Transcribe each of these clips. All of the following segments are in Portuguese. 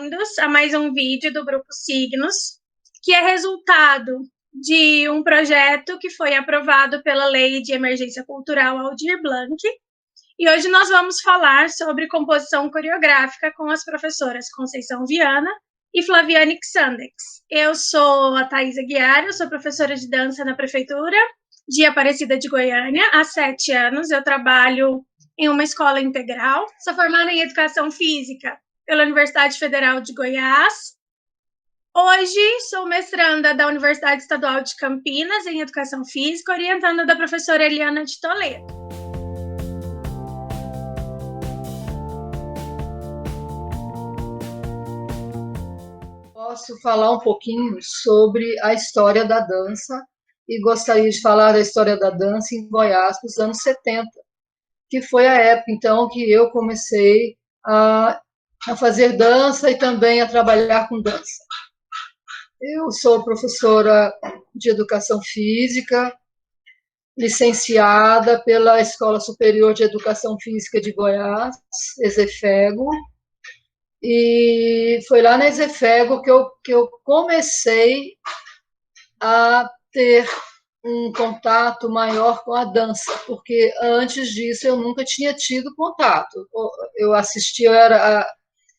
bem-vindos a mais um vídeo do Grupo Signos, que é resultado de um projeto que foi aprovado pela Lei de Emergência Cultural Aldir Blanc. E hoje nós vamos falar sobre composição coreográfica com as professoras Conceição Viana e Flaviane Xandex. Eu sou a Thaís Aguiar, eu sou professora de dança na Prefeitura de Aparecida de Goiânia há 7 anos. Eu trabalho em uma escola integral, sou formada em Educação Física pela Universidade Federal de Goiás. Hoje sou mestranda da Universidade Estadual de Campinas em Educação Física, orientanda da professora Eliana de Toledo. Posso falar um pouquinho sobre a história da dança e gostaria de falar da história da dança em Goiás nos anos 70, que foi a época, então, que eu comecei a fazer dança e também a trabalhar com dança. Eu sou professora de Educação Física, licenciada pela Escola Superior de Educação Física de Goiás, ESEFEGO, e foi lá na ESEFEGO que eu comecei a ter um contato maior com a dança, porque antes disso eu nunca tinha tido contato. Eu assistia, eu era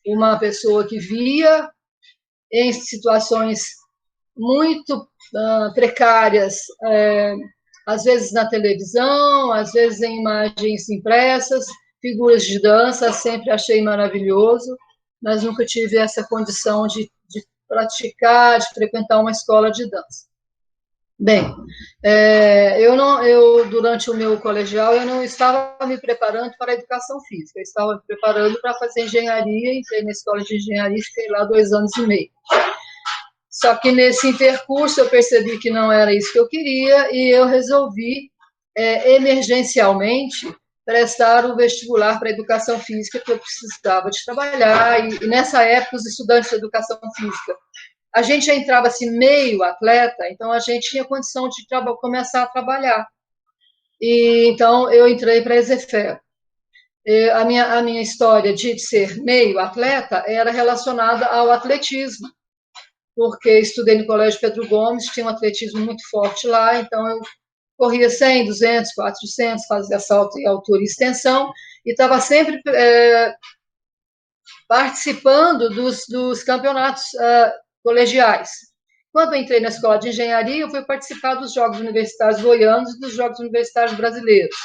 uma pessoa que via em situações muito precárias, às vezes na televisão, às vezes em imagens impressas, figuras de dança, sempre achei maravilhoso, mas nunca tive essa condição de praticar, de frequentar uma escola de dança. Bem, eu durante o meu colegial eu não estava me preparando para a educação física, eu estava me preparando para fazer engenharia, entrei na escola de engenharia e fiquei lá 2 anos e meio. Só que nesse intercurso eu percebi que não era isso que eu queria e eu resolvi emergencialmente prestar o vestibular para a educação física, que eu precisava de trabalhar, e nessa época os estudantes de educação física, a gente já entrava assim meio atleta, então a gente tinha condição de começar a trabalhar. E então eu entrei para a ESEFEGO. A minha história de ser meio atleta era relacionada ao atletismo, porque estudei no Colégio Pedro Gomes, tinha um atletismo muito forte lá, então eu corria 100, 200, 400, fazia salto em altura e extensão, e estava sempre participando dos campeonatos colegiais. Quando eu entrei na escola de engenharia, eu fui participar dos Jogos Universitários Goianos e dos Jogos Universitários Brasileiros.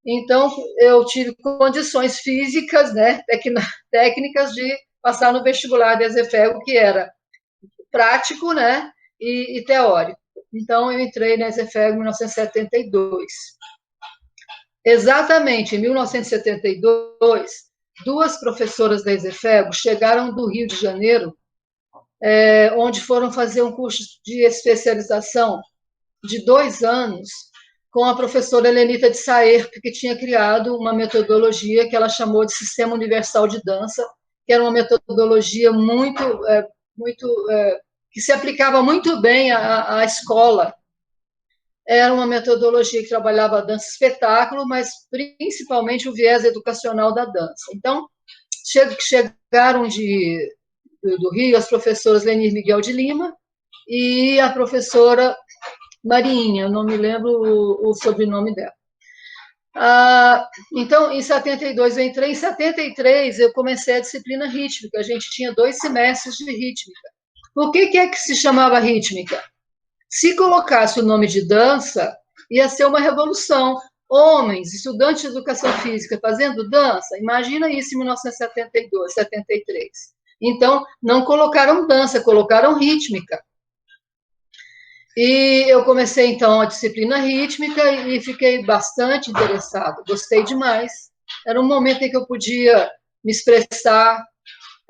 Então, eu tive condições físicas, né, técnicas de passar no vestibular da ESEFEGO, que era prático, né, e teórico. Então, eu entrei na ESEFEGO em 1972. Exatamente em 1972, 2 professoras da ESEFEGO chegaram do Rio de Janeiro, onde foram fazer um curso de especialização de 2 anos com a professora Helenita de Saerp, que tinha criado uma metodologia que ela chamou de Sistema Universal de Dança, que era uma metodologia que se aplicava muito bem à escola. Era uma metodologia que trabalhava a dança-espetáculo, mas principalmente o viés educacional da dança. Então, chegaram do Rio as professoras Lenir Miguel de Lima e a professora Marinha, eu não me lembro o sobrenome dela. Então, em 72 eu entrei, em 73 eu comecei a disciplina rítmica, a gente tinha 2 semestres de rítmica. Por que é que se chamava rítmica? Se colocasse o nome de dança, ia ser uma revolução. Homens, estudantes de educação física fazendo dança, imagina isso em 1972, 73. Então, não colocaram dança, colocaram rítmica. E eu comecei, então, a disciplina rítmica e fiquei bastante interessada, gostei demais. Era um momento em que eu podia me expressar,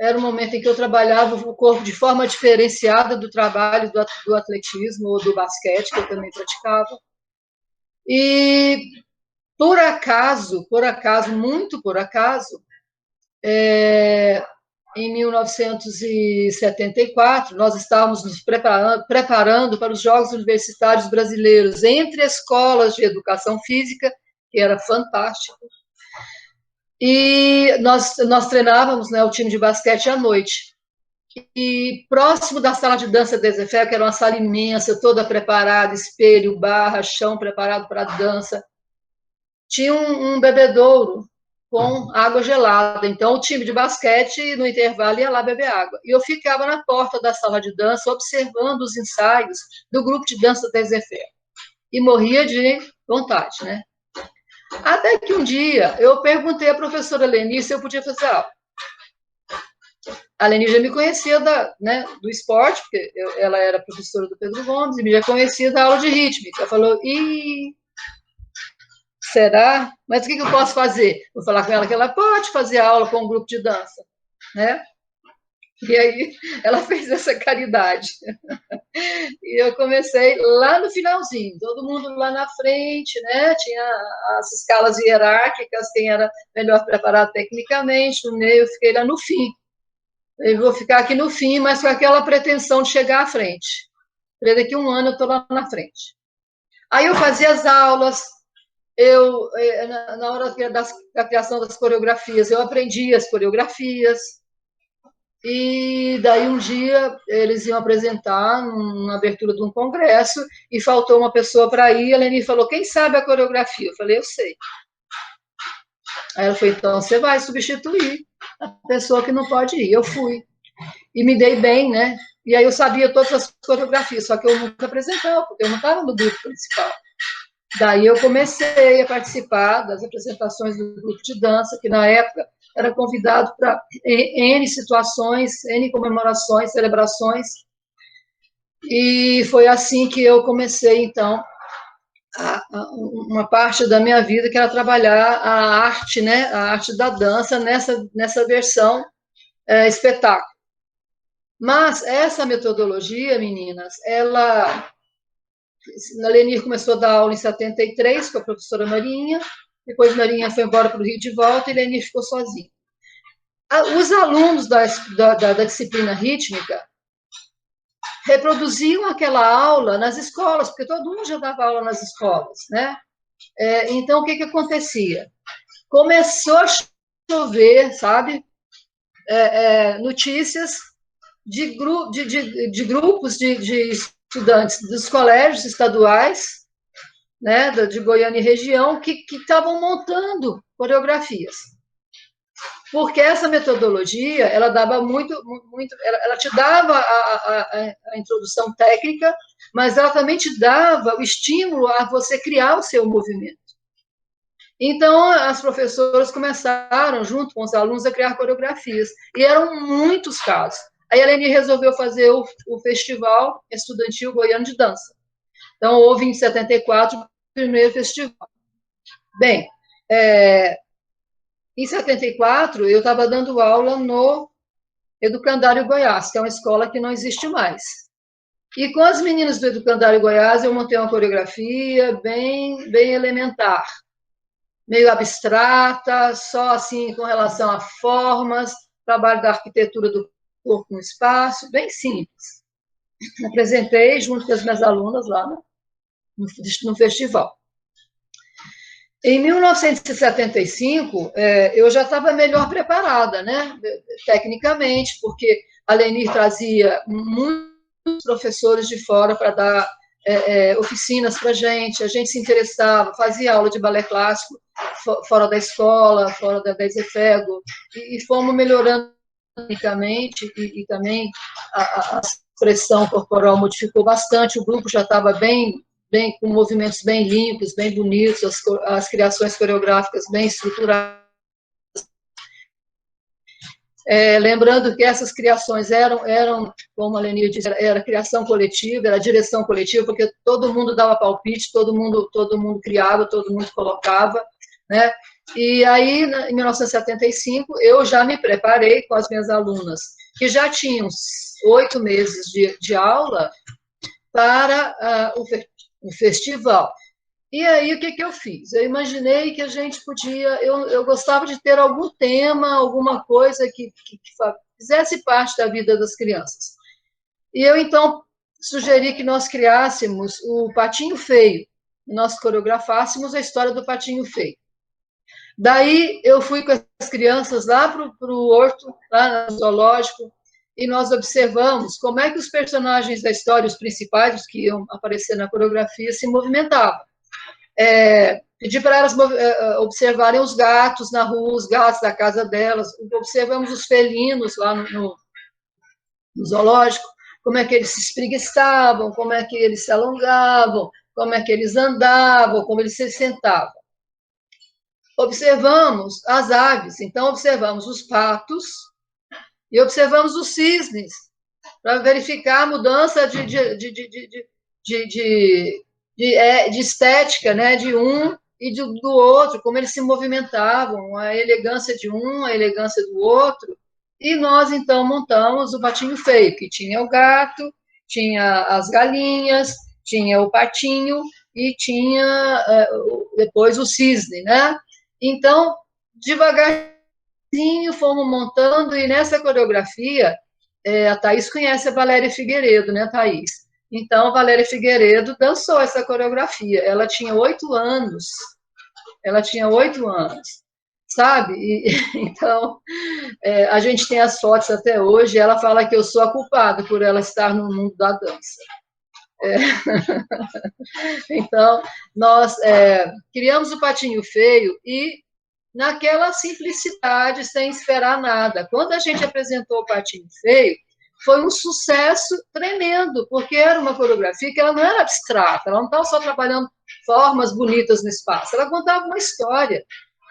era um momento em que eu trabalhava o corpo de forma diferenciada do trabalho do atletismo ou do basquete, que eu também praticava. E, por acaso, muito por acaso, em 1974, nós estávamos nos preparando para os Jogos Universitários Brasileiros entre escolas de educação física, que era fantástico. E nós treinávamos, né, o time de basquete à noite. E próximo da sala de dança da Ezefel, que era uma sala imensa, toda preparada, espelho, barra, chão preparado para a dança, tinha um bebedouro com água gelada. Então, o time de basquete, no intervalo, ia lá beber água. E eu ficava na porta da sala de dança, observando os ensaios do grupo de dança da Ezefel. E morria de vontade, né? Até que um dia, eu perguntei à professora Leni se eu podia fazer aula. A Leni já me conhecia né, do esporte, porque ela era professora do Pedro Gomes, e me já conhecia da aula de rítmica. Ela falou, será? Mas o que eu posso fazer? Vou falar com ela que ela pode fazer aula com um grupo de dança, né? E aí ela fez essa caridade. E eu comecei lá no finalzinho, todo mundo lá na frente, né? Tinha as escalas hierárquicas, quem era melhor preparado tecnicamente, no meio eu fiquei lá no fim. Eu vou ficar aqui no fim, mas com aquela pretensão de chegar à frente. Daqui a um ano eu estou lá na frente. Aí eu fazia as aulas, na hora da criação das coreografias, eu aprendi as coreografias, e daí um dia eles iam apresentar na abertura de um congresso, e faltou uma pessoa para ir, a Leni falou, quem sabe a coreografia? Eu falei, eu sei. Aí ela falou, então você vai substituir a pessoa que não pode ir. Eu fui. E me dei bem, né? E aí eu sabia todas as coreografias, só que eu nunca apresentava, porque eu não estava no grupo principal. Daí eu comecei a participar das apresentações do grupo de dança, que na época era convidado para N situações, N comemorações, celebrações. E foi assim que eu comecei, então, uma parte da minha vida, que era trabalhar a arte, né? A arte da dança nessa versão espetáculo. Mas essa metodologia, meninas, a Lenir começou a dar aula em 73 com a professora Marinha, depois Marinha foi embora para o Rio de volta e Lenir ficou sozinha. Os alunos da disciplina rítmica reproduziam aquela aula nas escolas, porque todo mundo já dava aula nas escolas, né? Então, o que acontecia? Começou a chover, sabe? Notícias de grupos de estudantes dos colégios estaduais, né, de Goiânia e região, que estavam montando coreografias. Porque essa metodologia, ela dava ela te dava a introdução técnica, mas ela também te dava o estímulo a você criar o seu movimento. Então, as professoras começaram, junto com os alunos, a criar coreografias. E eram muitos casos. Aí a Leni resolveu fazer o Festival Estudantil Goiano de Dança. Então, houve em 74 o primeiro festival. Bem, em 74, eu estava dando aula no Educandário Goiás, que é uma escola que não existe mais. E com as meninas do Educandário Goiás, eu montei uma coreografia bem elementar, meio abstrata, só assim com relação a formas, trabalho da arquitetura do corpo no espaço, bem simples. Apresentei junto com as minhas alunas lá no festival. Em 1975, eu já estava melhor preparada, né, tecnicamente, porque a Lenir trazia muitos professores de fora para dar oficinas para a gente se interessava, fazia aula de balé clássico fora da escola, fora da Ezefego, e fomos melhorando tecnicamente, e também a expressão corporal modificou bastante, o grupo já estava bem, com movimentos bem limpos, bem bonitos, as criações coreográficas bem estruturadas. Lembrando que essas criações eram, como a Leni disse, era criação coletiva, era direção coletiva, porque todo mundo dava palpite, todo mundo criava, todo mundo colocava, né? E aí, em 1975, eu já me preparei com as minhas alunas, que já tinham 8 meses de aula para o festival. E aí, o que eu fiz? Eu imaginei que a gente podia... Eu gostava de ter algum tema, alguma coisa que fizesse parte da vida das crianças. E eu, então, sugeri que nós criássemos o Patinho Feio, nós coreografássemos a história do Patinho Feio. Daí eu fui com as crianças lá para o horto, lá no zoológico, e nós observamos como é que os personagens da história, os principais, os que iam aparecer na coreografia, se movimentavam. Pedi para elas observarem os gatos na rua, os gatos da casa delas, observamos os felinos lá no zoológico, como é que eles se espreguiçavam, como é que eles se alongavam, como é que eles andavam, como eles se sentavam. Observamos as aves, então observamos os patos e observamos os cisnes, para verificar a mudança de estética, né, de um e do outro, como eles se movimentavam, a elegância de um, a elegância do outro. E nós, então, montamos o patinho feio, que tinha o gato, tinha as galinhas, tinha o patinho e tinha depois o cisne, né? Então, devagarzinho fomos montando, e nessa coreografia, a Thaís conhece a Valéria Figueiredo, né, Thaís? Então, a Valéria Figueiredo dançou essa coreografia. Ela tinha 8 anos. Ela tinha 8 anos, sabe? Então, a gente tem as fotos até hoje. Ela fala que eu sou a culpada por ela estar no mundo da dança. Então, nós criamos o Patinho Feio e naquela simplicidade, sem esperar nada. Quando a gente apresentou o Patinho Feio, foi um sucesso tremendo, porque era uma coreografia que ela não era abstrata, ela não estava só trabalhando formas bonitas no espaço, ela contava uma história.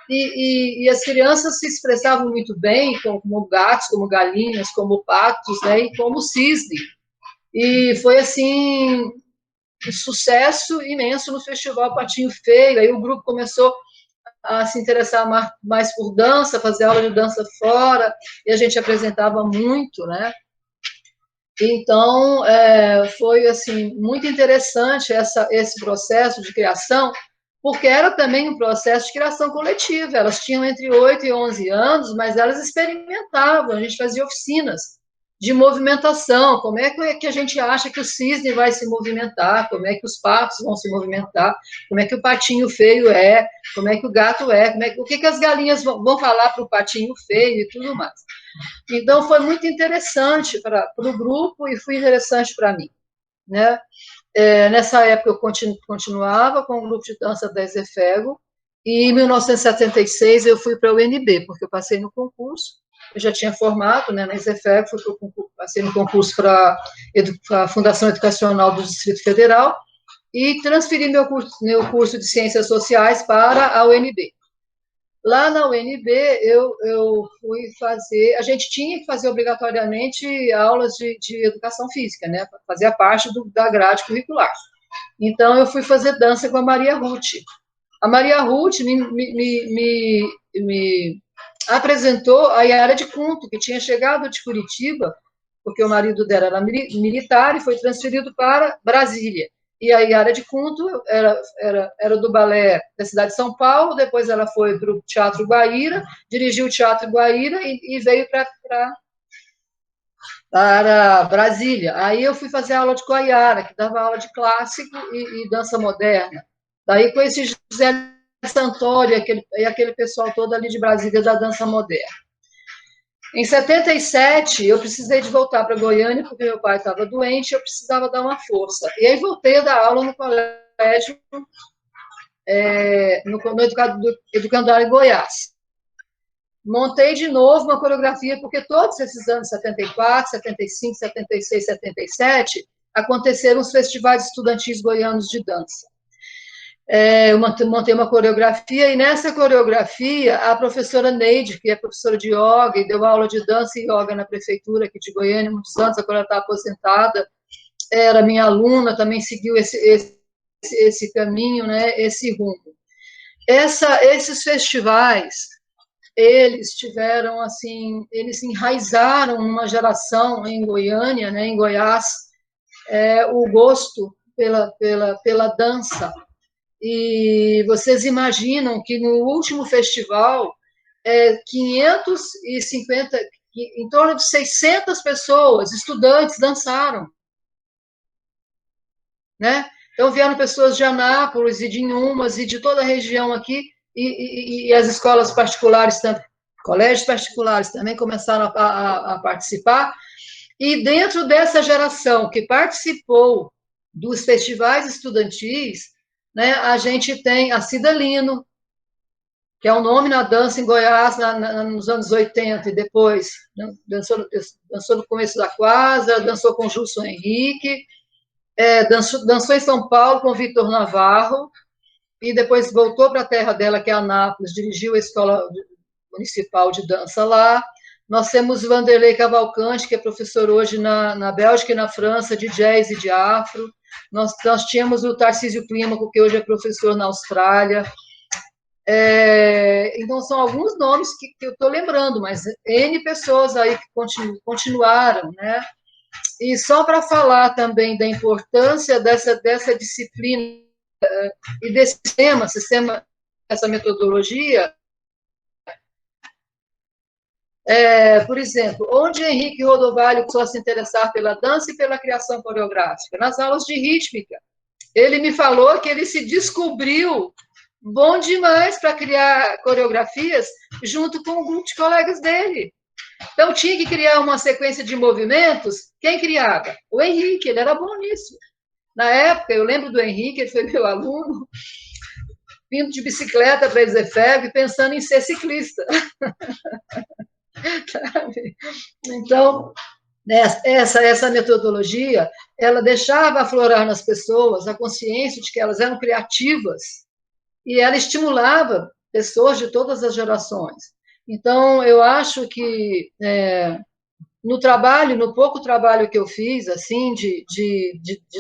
E as crianças se expressavam muito bem, como gatos, como galinhas, como patos, né, e como cisne. E foi, assim, um sucesso imenso no Festival Patinho Feio. Aí o grupo começou a se interessar mais por dança, fazer aula de dança fora, e a gente apresentava muito, né? Então, foi, assim, muito interessante esse processo de criação, porque era também um processo de criação coletiva. Elas tinham entre 8 e 11 anos, mas elas experimentavam, a gente fazia oficinas de movimentação, como é que a gente acha que o cisne vai se movimentar, como é que os patos vão se movimentar, como é que o patinho feio como é que o gato o que as galinhas vão falar para o patinho feio e tudo mais. Então, foi muito interessante para o grupo e foi interessante para mim, né? Nessa época, eu continuava com o grupo de dança da Ezefego, e em 1976 eu fui para a UNB, porque eu passei no concurso, eu já tinha formado, né, na Ezefego, passei no concurso para a Fundação Educacional do Distrito Federal, e transferi meu curso de Ciências Sociais para a UNB. Lá na UNB, eu fui fazer. A gente tinha que fazer obrigatoriamente aulas de educação física, né? Fazia parte da grade curricular. Então, eu fui fazer dança com a Maria Ruth. A Maria Ruth me apresentou a Yara de Cunto, que tinha chegado de Curitiba, porque o marido dela era militar e foi transferido para Brasília. E a Yara de Cunto era do balé da cidade de São Paulo, depois ela foi para o Teatro Guaíra, dirigiu o Teatro Guaíra e veio para Brasília. Aí eu fui fazer aula com a Yara, que dava aula de clássico e dança moderna. Daí conheci José Santoro e aquele pessoal todo ali de Brasília da dança moderna. Em 77, eu precisei de voltar para Goiânia, porque meu pai estava doente, eu precisava dar uma força. E aí voltei a dar aula no colégio, no Educandário em Goiás. Montei de novo uma coreografia, porque todos esses anos, 74, 75, 76, 77, aconteceram os festivais estudantis goianos de dança. Eu montei uma coreografia, e nessa coreografia, a professora Neide, que é professora de yoga, e deu aula de dança e yoga na prefeitura aqui de Goiânia, muitos anos, agora ela está aposentada, era minha aluna, também seguiu esse caminho, né, esse rumo. Esses festivais, eles tiveram, assim, eles enraizaram uma geração em Goiânia, né, em Goiás, o gosto pela dança. E vocês imaginam que no último festival, 550, em torno de 600 pessoas, estudantes, dançaram, né? Então vieram pessoas de Anápolis e de Inhumas e de toda a região aqui e as escolas particulares, colégios particulares também começaram a participar, e dentro dessa geração que participou dos festivais estudantis, né, a gente tem a Cida Lino, que é um nome na dança em Goiás nos anos 80 e depois, né, dançou no começo da Quadra, dançou com Gilson Henrique, dançou em São Paulo com Vitor Navarro, e depois voltou para a terra dela, que é Anápolis, dirigiu a Escola Municipal de Dança lá. Nós temos Vanderlei Cavalcante, que é professor hoje na Bélgica e na França, de jazz e de afro. Nós tínhamos o Tarcísio Clímaco, que hoje é professor na Austrália. Então, são alguns nomes que eu estou lembrando, mas N pessoas aí que continuaram, né? E só para falar também da importância dessa disciplina e desse sistema, essa metodologia, por exemplo, onde Henrique Rodovalho começou a se interessar pela dança e pela criação coreográfica? Nas aulas de rítmica. Ele me falou que ele se descobriu bom demais para criar coreografias junto com um grupo de colegas dele. Então, tinha que criar uma sequência de movimentos. Quem criava? O Henrique, ele era bom nisso. Na época, eu lembro do Henrique, ele foi meu aluno, vindo de bicicleta para a Exefeb, pensando em ser ciclista. Então, essa metodologia, ela deixava aflorar nas pessoas a consciência de que elas eram criativas e ela estimulava pessoas de todas as gerações. Então, eu acho que no pouco trabalho que eu fiz, assim, de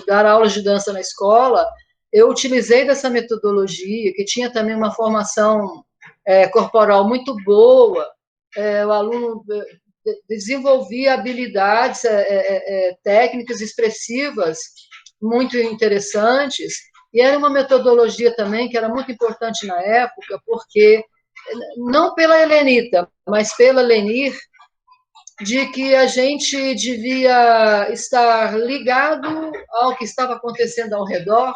dar aulas de dança na escola, eu utilizei dessa metodologia, que tinha também uma formação corporal muito boa, o aluno desenvolvia habilidades técnicas expressivas muito interessantes, e era uma metodologia também que era muito importante na época, porque, não pela Helenita, mas pela Lenir, de que a gente devia estar ligado ao que estava acontecendo ao redor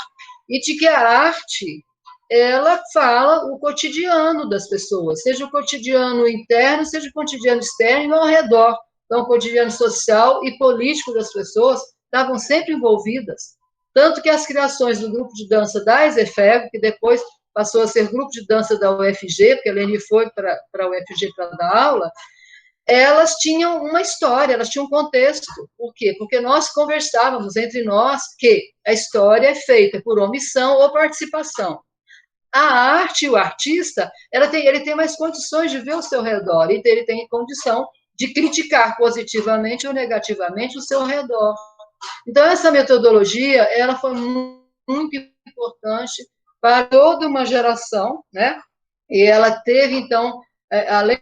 e de que a arte, ela fala o cotidiano das pessoas, seja o cotidiano interno, seja o cotidiano externo e ao redor. Então, o cotidiano social e político das pessoas estavam sempre envolvidas. Tanto que as criações do grupo de dança da Exefeb, que depois passou a ser grupo de dança da UFG, porque a Leni foi para a UFG para dar aula, elas tinham uma história, elas tinham um contexto. Por quê? Porque nós conversávamos entre nós que a história é feita por omissão ou participação. A arte, o artista, ele tem mais condições de ver o seu redor, e ele tem condição de criticar positivamente ou negativamente o seu redor. Então, essa metodologia, ela foi muito importante para toda uma geração, né? E ela teve, então, além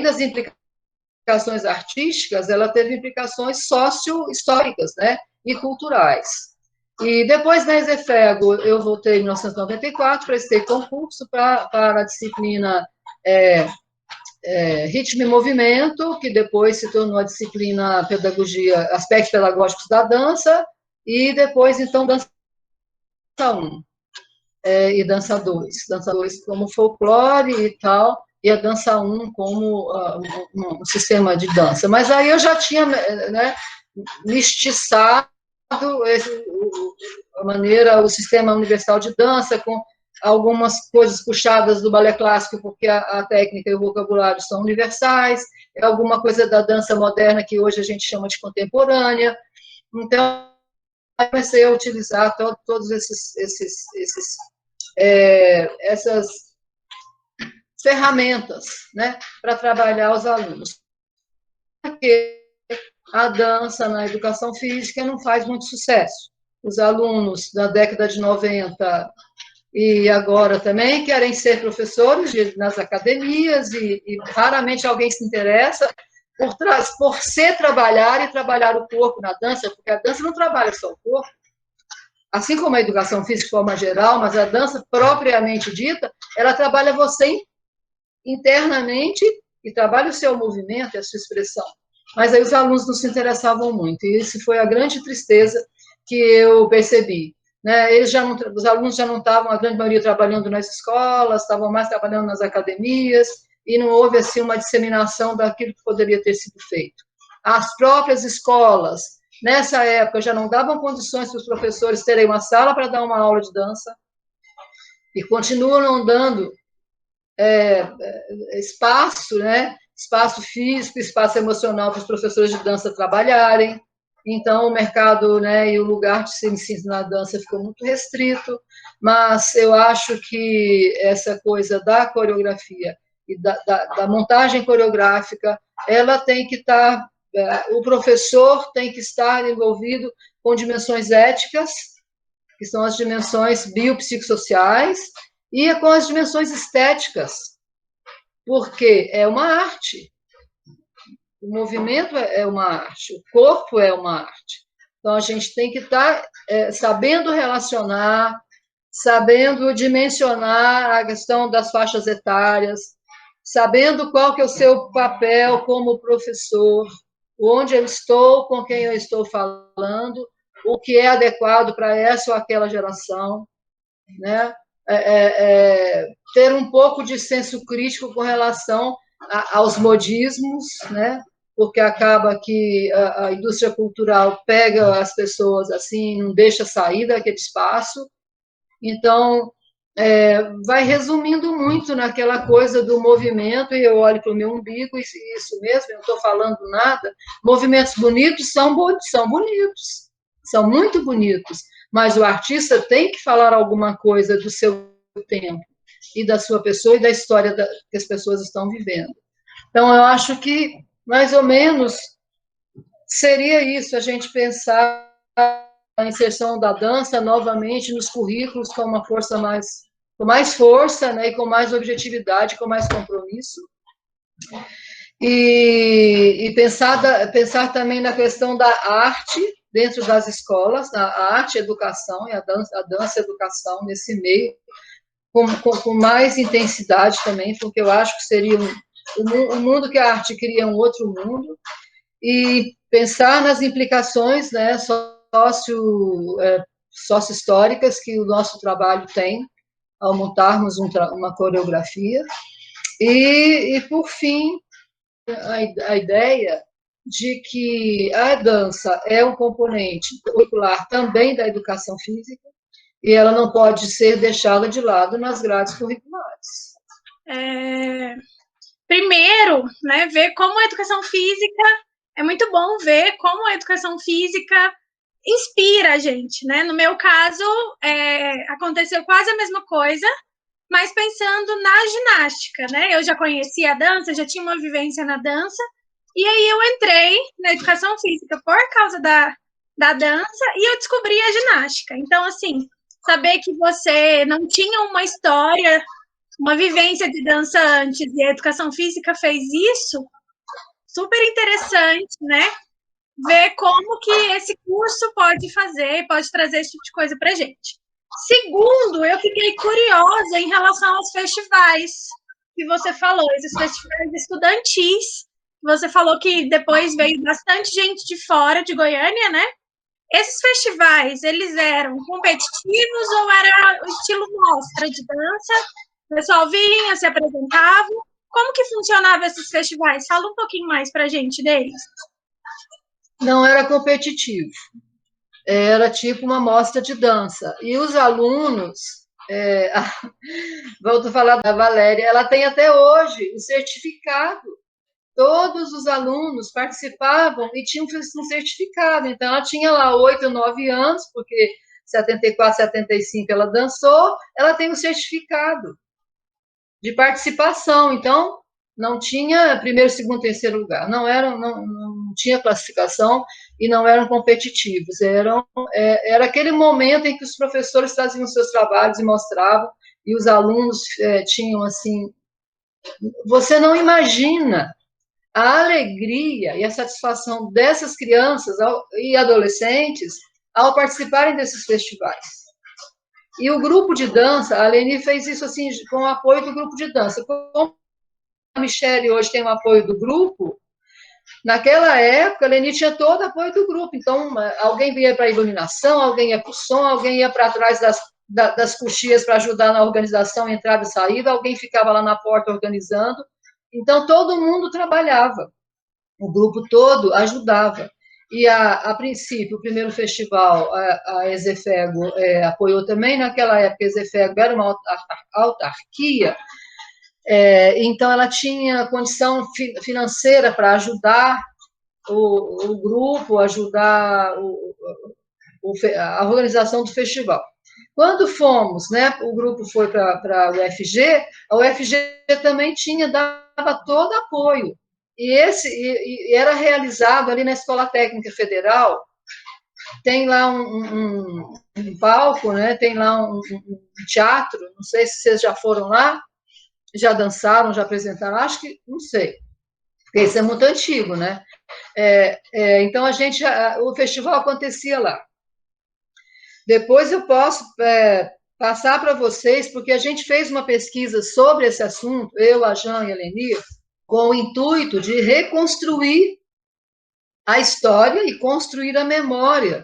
das implicações artísticas, ela teve implicações socio-históricas, né? E culturais. E depois, na Exefego, eu voltei em 1994, prestei concurso para a disciplina Ritmo e Movimento, que depois se tornou a disciplina Pedagogia, Aspectos Pedagógicos da Dança, e depois, então, Dança 1 e Dança 2. Dança 2 como folclore e tal, e a Dança 1 como um sistema de dança. Mas aí eu já tinha, né, mistiçado o sistema universal de dança, com algumas coisas puxadas do balé clássico, porque a técnica e o vocabulário são universais, alguma coisa da dança moderna que hoje a gente chama de contemporânea. Então, comecei a utilizar todos essas ferramentas, né, para trabalhar os alunos. Porque a dança na educação física não faz muito sucesso. Os alunos da década de 90 e agora também querem ser professores nas academias e raramente alguém se interessa por se trabalhar e trabalhar o corpo na dança, porque a dança não trabalha só o corpo, assim como a educação física de forma geral, mas a dança propriamente dita, ela trabalha você internamente e trabalha o seu movimento e a sua expressão. Mas aí os alunos não se interessavam muito, e isso foi a grande tristeza que eu percebi. né? Os alunos já não estavam, a grande maioria, trabalhando nas escolas, estavam mais trabalhando nas academias, e não houve assim uma disseminação daquilo que poderia ter sido feito. As próprias escolas, nessa época, já não davam condições para os professores terem uma sala para dar uma aula de dança, e continuam não dando espaço, né? Espaço físico, espaço emocional para os professores de dança trabalharem. Então, o mercado, né, e o lugar de se ensinar dança ficou muito restrito, mas eu acho que essa coisa da coreografia e da montagem coreográfica, ela tem que estar, o professor tem que estar envolvido com dimensões éticas, que são as dimensões biopsicossociais, e com as dimensões estéticas, porque é uma arte. O movimento é uma arte, o corpo é uma arte. Então, a gente tem que estar sabendo relacionar, sabendo dimensionar a questão das faixas etárias, sabendo qual que é o seu papel como professor, onde eu estou, com quem eu estou falando, o que é adequado para essa ou aquela geração, né? Ter um pouco de senso crítico com relação aos modismos, né? Porque acaba que a indústria cultural pega as pessoas assim, não deixa sair daquele espaço. Então, vai resumindo muito naquela coisa do movimento, e eu olho para o meu umbigo, e isso mesmo, eu não estou falando nada. Movimentos bonitos são bonitos, são muito bonitos, mas o artista tem que falar alguma coisa do seu tempo, e da sua pessoa, e da história que as pessoas estão vivendo. Então, eu acho que, mais ou menos, seria isso, a gente pensar a inserção da dança novamente nos currículos com uma força com mais força, né, e com mais objetividade, com mais compromisso. E pensar também na questão da arte dentro das escolas, a arte, a educação, e a dança e a educação nesse meio, com mais intensidade também, porque eu acho que seria um mundo que a arte cria um outro mundo, e pensar nas implicações, né, sócio-históricas que o nosso trabalho tem ao montarmos uma coreografia. E, por fim, a ideia de que a dança é um componente curricular também da educação física, e ela não pode ser deixada de lado nas grades curriculares. Primeiro, né, ver como a educação física, é muito bom ver como a educação física inspira a gente, né? No meu caso, aconteceu quase a mesma coisa, mas pensando na ginástica, né? Eu já conhecia a dança, já tinha uma vivência na dança, e aí eu entrei na educação física por causa da dança, e eu descobri a ginástica. Então, assim, saber que você não tinha uma história, uma vivência de dança antes, e a educação física fez isso, super interessante, né? Ver como que esse curso pode trazer esse tipo de coisa para a gente. Segundo, eu fiquei curiosa em relação aos festivais que você falou, esses festivais estudantis, você falou que depois veio bastante gente de fora de Goiânia, né? Esses festivais, eles eram competitivos ou era o estilo mostra de dança? O pessoal vinha, se apresentava? Como que funcionava esses festivais? Fala um pouquinho mais para a gente deles. Não era competitivo, era tipo uma mostra de dança. E os alunos, volto a falar da Valéria, ela tem até hoje o certificado. Todos os alunos participavam e tinham um certificado. Então, ela tinha lá 8, 9 anos, porque 74, 75 ela dançou, ela tem um certificado de participação. Então, não tinha primeiro, segundo, terceiro lugar. Não tinha classificação e não eram competitivos. Era aquele momento em que os professores traziam seus trabalhos e mostravam, e os alunos tinham, assim... Você não imagina a alegria e a satisfação dessas crianças e adolescentes ao participarem desses festivais. E o grupo de dança, a Leni fez isso assim, com o apoio do grupo de dança. Como a Michele hoje tem o apoio do grupo, Naquela época, a Leni tinha todo o apoio do grupo. Então, alguém ia para a iluminação, alguém ia para o som, alguém ia para trás das coxias para ajudar na organização, entrada e saída, alguém ficava lá na porta organizando. Então, todo mundo trabalhava. O grupo todo ajudava. E, a princípio, o primeiro festival, a Ezefego apoiou também. Naquela época, a Ezefego era uma autarquia, então ela tinha condição financeira para ajudar o grupo, ajudar a organização do festival. Quando fomos, né, o grupo foi para a UFG também dava todo apoio. E era realizado ali na Escola Técnica Federal, tem lá um palco, né, tem lá um teatro, não sei se vocês já foram lá, já dançaram, já apresentaram, acho que, não sei, porque isso é muito antigo, né? Então, o festival acontecia lá. Depois eu posso passar para vocês, porque a gente fez uma pesquisa sobre esse assunto, eu, a Jean e a Leni, com o intuito de reconstruir a história e construir a memória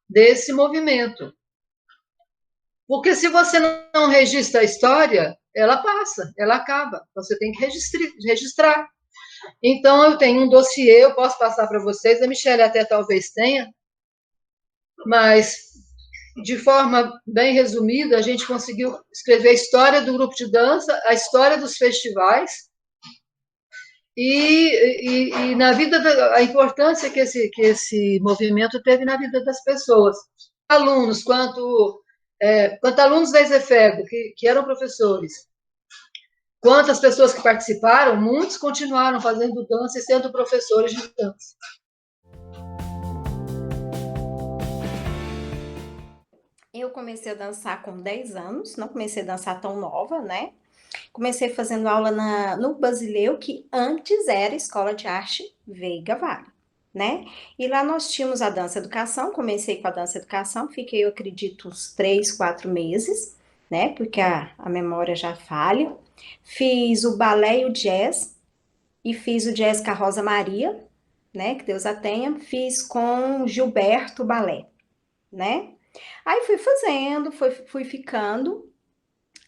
desse movimento. Porque se você não registra a história, ela passa, ela acaba. Você tem que registrar. Então, eu tenho um dossiê, eu posso passar para vocês, a Michelle até talvez tenha, mas, de forma bem resumida, a gente conseguiu escrever a história do grupo de dança, a história dos festivais, e na vida, a importância que esse movimento teve na vida das pessoas. Alunos, quanto alunos da Ezefego, que eram professores, quantas pessoas que participaram, muitos continuaram fazendo dança e sendo professores de dança. Eu comecei a dançar com 10 anos, não comecei a dançar tão nova, né? Comecei fazendo aula no Basileu, que antes era Escola de Arte Veiga Vale, né? E lá nós tínhamos a dança educação, comecei com a dança educação, fiquei, eu acredito, uns 3, 4 meses, né? Porque a memória já falha. Fiz o balé e o jazz, e fiz o jazz com a Rosa Maria, né? Que Deus a tenha. Fiz com Gilberto Balé, né? Aí fui fazendo, fui ficando.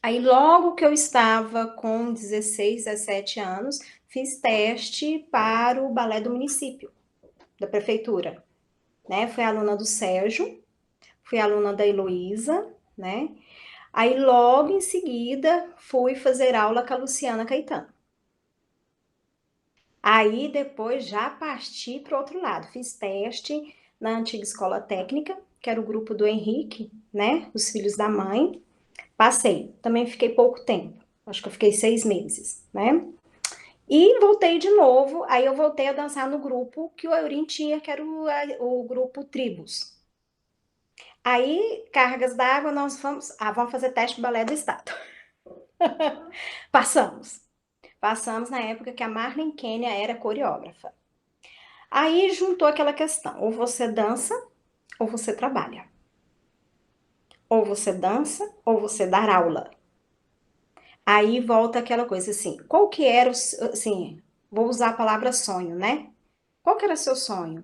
Aí logo que eu estava com 16, 17 anos, fiz teste para o balé do município, da prefeitura, né? Fui aluna do Sérgio, fui aluna da Heloísa, né? Aí logo em seguida fui fazer aula com a Luciana Caetano. Aí depois já parti para o outro lado, fiz teste na antiga escola técnica, que era o grupo do Henrique, né? Os filhos da mãe. Passei. Também fiquei pouco tempo. Acho que eu fiquei 6 meses, né? E voltei de novo. Aí eu voltei a dançar no grupo que o Eurim tinha, que era o grupo Tribos. Aí, cargas d'água, nós vamos fazer teste de balé do estado. Passamos. Passamos na época que a Marlene Kenya era coreógrafa. Aí juntou aquela questão, ou você dança, ou você trabalha. Ou você dança, ou você dá aula. Aí volta aquela coisa assim, qual que era assim, vou usar a palavra sonho, né? Qual que era seu sonho?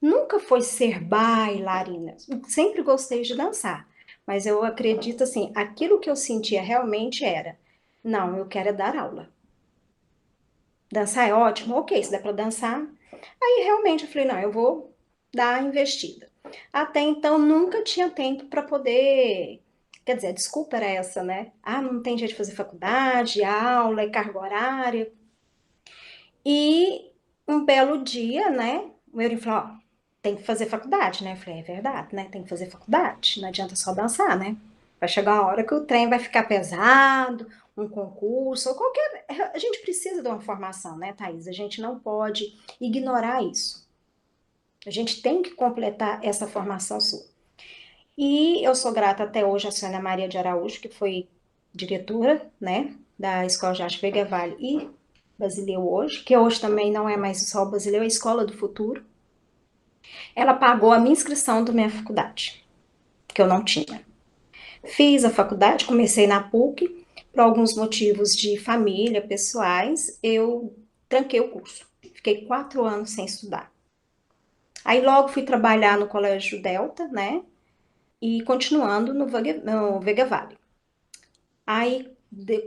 Nunca foi ser bailarina. Sempre gostei de dançar, mas eu acredito assim, aquilo que eu sentia realmente era, não, eu quero é dar aula. Dançar é ótimo, ok, se der para dançar. Aí realmente eu falei, não, eu vou dar a investida. Até então nunca tinha tempo para poder. Quer dizer, a desculpa era essa, né? Ah, não tem jeito de fazer faculdade, aula, é carga horária. E um belo dia, né? O Eurinho falou: ó, tem que fazer faculdade, né? Eu falei: é verdade, né? Tem que fazer faculdade. Não adianta só dançar, né? Vai chegar uma hora que o trem vai ficar pesado, um concurso, ou qualquer. A gente precisa de uma formação, né, Thaís? A gente não pode ignorar isso. A gente tem que completar essa formação sua. E eu sou grata até hoje à Sônia Maria de Araújo, que foi diretora, né, da Escola de Arte Veiga Vale e Basileu hoje, que hoje também não é mais só o Basileu, é a Escola do Futuro. Ela pagou a minha inscrição da minha faculdade, que eu não tinha. Fiz a faculdade, comecei na PUC, por alguns motivos de família, pessoais, eu tranquei o curso. Fiquei 4 anos sem estudar. Aí logo fui trabalhar no Colégio Delta, né? E continuando no Vega Vale. Aí,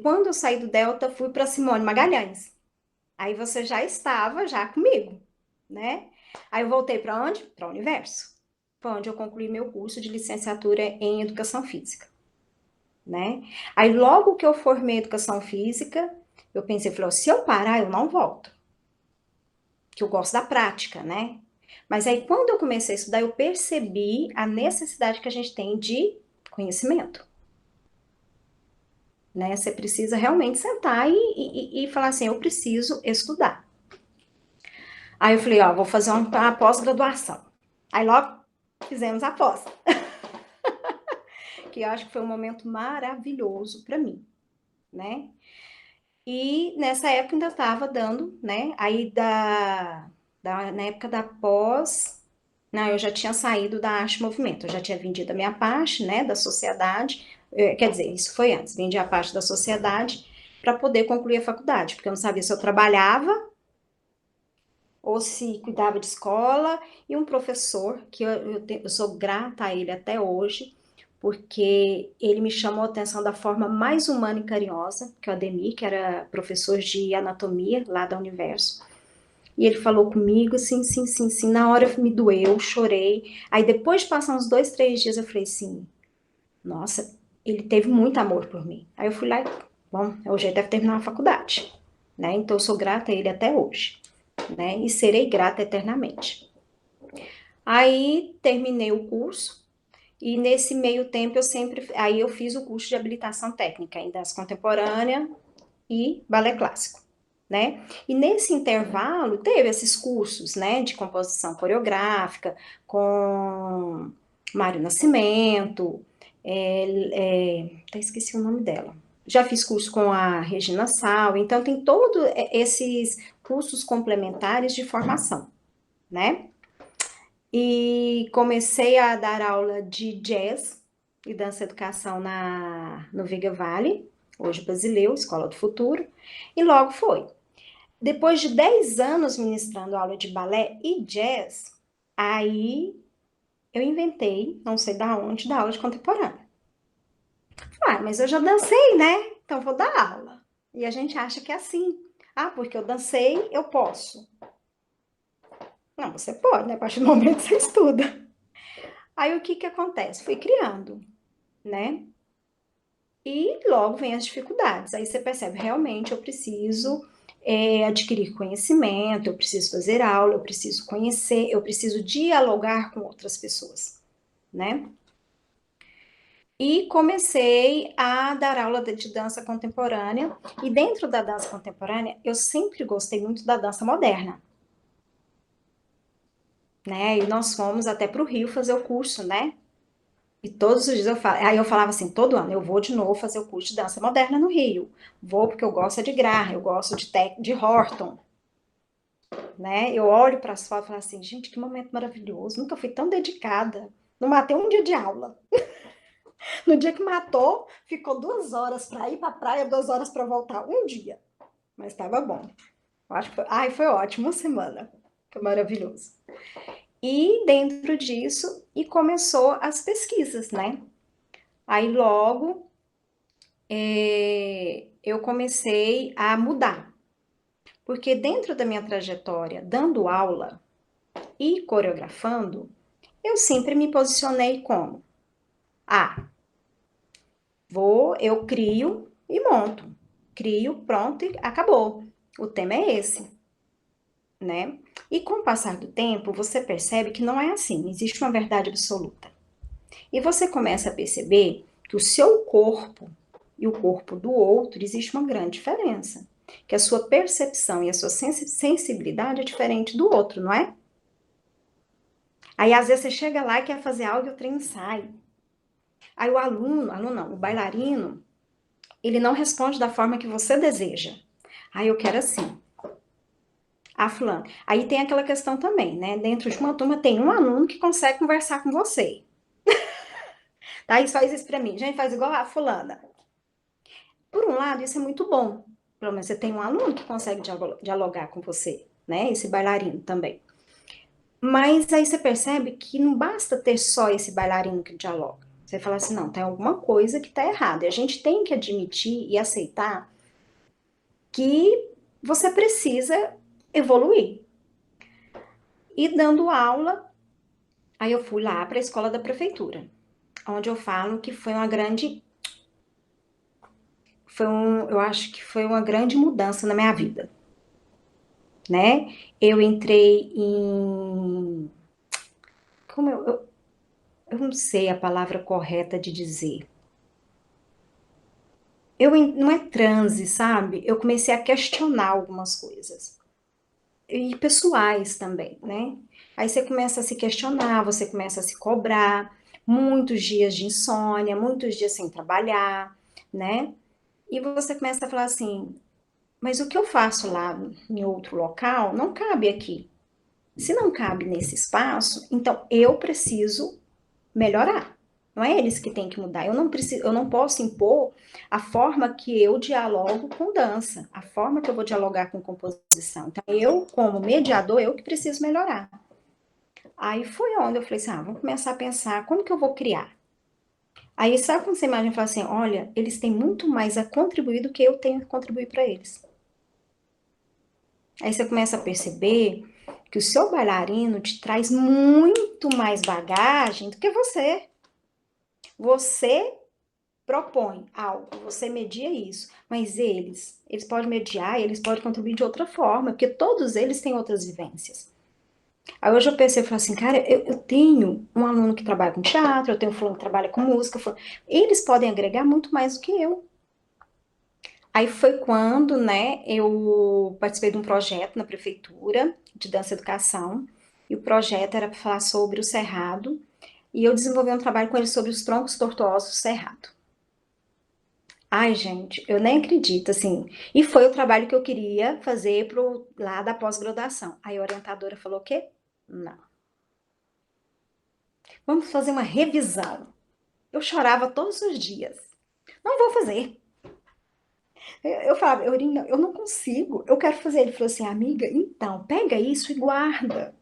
quando eu saí do Delta, fui para Simone Magalhães. Aí você já estava já comigo, né? Aí eu voltei para onde? Para o Universo. Foi onde eu concluí meu curso de licenciatura em Educação Física, né? Aí logo que eu formei Educação Física, eu pensei, falei, se eu parar, eu não volto. Que eu gosto da prática, né? Mas aí quando eu comecei a estudar, eu percebi a necessidade que a gente tem de conhecimento. Né? Você precisa realmente sentar e falar assim, eu preciso estudar. Aí eu falei, ó, vou fazer uma pós-graduação. Aí logo fizemos a pós. Que eu acho que foi um momento maravilhoso para mim, né? E nessa época ainda estava dando, né? Aí na época da pós, não, eu já tinha saído da arte movimento, eu já tinha vendido a minha parte, né, da sociedade, quer dizer, isso foi antes, vendi a parte da sociedade para poder concluir a faculdade, porque eu não sabia se eu trabalhava ou se cuidava de escola, e um professor, que eu sou grata a ele até hoje, porque ele me chamou a atenção da forma mais humana e carinhosa, que é o Ademir, que era professor de anatomia lá da Universo. E ele falou comigo, sim, sim, sim, sim. Na hora me doeu, chorei. Aí depois de passar uns 2, 3 dias, eu falei assim, nossa, ele teve muito amor por mim. Aí eu fui lá e, bom, o jeito deve terminar a faculdade, né? Então eu sou grata a ele até hoje, né? E serei grata eternamente. Aí terminei o curso. E nesse meio tempo aí eu fiz o curso de habilitação técnica em dança contemporânea e balé clássico, né? E nesse intervalo teve esses cursos, né, de composição coreográfica com Mário Nascimento, até esqueci o nome dela. Já fiz curso com a Regina Sal, então tem todos esses cursos complementares de formação, né? E comecei a dar aula de jazz e dança educação no Vega Vale, hoje Basileu, Escola do Futuro, e logo foi. Depois de 10 anos ministrando aula de balé e jazz, aí eu inventei, não sei da onde, da aula de contemporânea. Ah, mas eu já dancei, né? Então vou dar aula. E a gente acha que é assim. Ah, porque eu dancei, eu posso. Não, você pode, né? A partir do momento que você estuda. Aí o que que acontece? Fui criando, né? E logo vem as dificuldades. Aí você percebe, realmente eu preciso adquirir conhecimento, eu preciso fazer aula, eu preciso conhecer, eu preciso dialogar com outras pessoas, né? E comecei a dar aula de dança contemporânea. E dentro da dança contemporânea, eu sempre gostei muito da dança moderna, né? E nós fomos até para o Rio fazer o curso, né? E todos os dias aí eu falava assim, todo ano eu vou de novo fazer o curso de dança moderna no Rio. Vou porque eu gosto de Graham, eu gosto de Horton, né? Eu olho para as fotos e falo assim, gente, que momento maravilhoso, nunca fui tão dedicada. Não matei um dia de aula. No dia que matou, ficou 2 horas para ir para a praia, 2 horas para voltar, um dia. Mas estava bom. Eu acho que foi ótimo, uma semana. Foi maravilhoso. E dentro disso, começou as pesquisas, né? Aí logo eu comecei a mudar. Porque dentro da minha trajetória, dando aula e coreografando, eu sempre me posicionei como: eu crio e monto. Crio, pronto e acabou. O tema é esse, né? E com o passar do tempo, você percebe que não é assim, não existe uma verdade absoluta. E você começa a perceber que o seu corpo e o corpo do outro existe uma grande diferença. Que a sua percepção e a sua sensibilidade é diferente do outro, não é? Aí às vezes você chega lá e quer fazer algo e o trem sai. Aí o aluno não, o bailarino, ele não responde da forma que você deseja. Aí eu quero assim. Fulano. Aí tem aquela questão também, né? Dentro de uma turma tem um aluno que consegue conversar com você. Tá? Isso faz isso pra mim. Gente, faz igual a fulana. Por um lado, isso é muito bom. Pelo menos você tem um aluno que consegue dialogar com você, né? Esse bailarino também. Mas aí você percebe que não basta ter só esse bailarino que dialoga. Você fala assim, não, tem alguma coisa que está errada. E a gente tem que admitir e aceitar que você precisa evoluir. E dando aula, aí eu fui lá para a escola da prefeitura, onde eu falo que foi uma grande, eu acho que foi uma grande mudança na minha vida, né? Eu entrei em, como eu não sei a palavra correta de dizer. Não é transe, sabe? Eu comecei a questionar algumas coisas. E pessoais também, né? Aí você começa a se questionar, você começa a se cobrar, muitos dias de insônia, muitos dias sem trabalhar, né? E você começa a falar assim, mas o que eu faço lá em outro local não cabe aqui. Se não cabe nesse espaço, então eu preciso melhorar. Não é eles que têm que mudar. Eu não posso impor a forma que eu dialogo com dança, a forma que eu vou dialogar com composição. Então, eu, como mediador, eu que preciso melhorar. Aí foi onde eu falei assim, vamos começar a pensar como que eu vou criar. Aí, sabe quando você imagina e fala assim, olha, eles têm muito mais a contribuir do que eu tenho que contribuir para eles. Aí você começa a perceber que o seu bailarino te traz muito mais bagagem do que você. Você propõe algo, você media isso, mas eles podem mediar, eles podem contribuir de outra forma, porque todos eles têm outras vivências. Aí hoje eu pensei, eu falei assim, cara, eu tenho um aluno que trabalha com teatro, eu tenho um fulano que trabalha com música, eles podem agregar muito mais do que eu. Aí foi quando, né, eu participei de um projeto na prefeitura de dança e educação, e o projeto era para falar sobre o cerrado, e eu desenvolvi um trabalho com eles sobre os troncos tortuosos do cerrado. Ai, gente, eu nem acredito, assim. E foi o trabalho que eu queria fazer pro lá da pós-graduação. Aí a orientadora falou o quê? Não. Vamos fazer uma revisão. Eu chorava todos os dias. Não vou fazer. Eu falava, eu não consigo. Eu quero fazer. Ele falou assim, amiga, então, pega isso e guarda.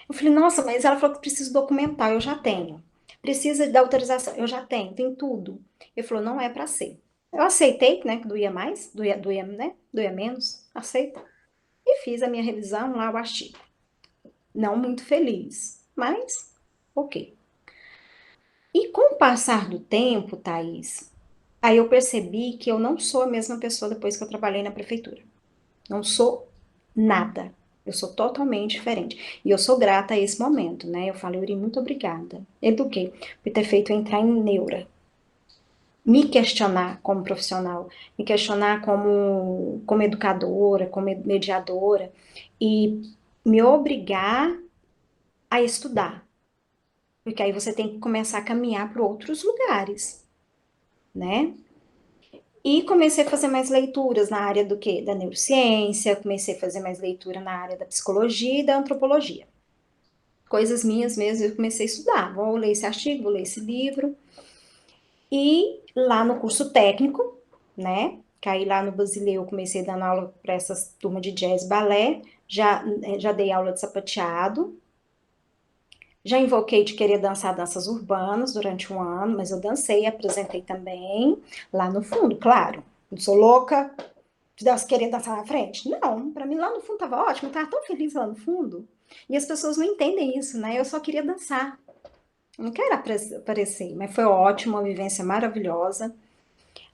Eu falei, nossa, mas ela falou que preciso documentar. Eu já tenho. Precisa da autorização. Eu já tenho, tem tudo. Ele falou, não é para ser. Eu aceitei, né, que doía mais, doía, né, doía menos, aceita. E fiz a minha revisão lá, o artigo. Não muito feliz, mas ok. E com o passar do tempo, Thaís, aí eu percebi que eu não sou a mesma pessoa depois que eu trabalhei na prefeitura. Não sou nada. Eu sou totalmente diferente. E eu sou grata a esse momento, né? Eu falei, Yuri, muito obrigada. Eduquei, por ter feito eu entrar em neura. Me questionar como profissional, me questionar como educadora, como mediadora, e me obrigar a estudar. Porque aí você tem que começar a caminhar para outros lugares, né? E comecei a fazer mais leituras na área do quê? Da neurociência, comecei a fazer mais leitura na área da psicologia e da antropologia. Coisas minhas mesmo, eu comecei a estudar. Vou ler esse artigo, vou ler esse livro. E lá no curso técnico, né? Que aí lá no Basileu eu comecei dando aula para essas turmas de jazz e balé. Já dei aula de sapateado. Já invoquei de querer dançar danças urbanas durante um ano, mas eu dancei e apresentei também lá no fundo, claro. Não sou louca de querer dançar na frente. Não, para mim lá no fundo tava ótimo, eu tava tão feliz lá no fundo. E as pessoas não entendem isso, né? Eu só queria dançar. Eu não quero aparecer, mas foi ótimo, uma vivência maravilhosa.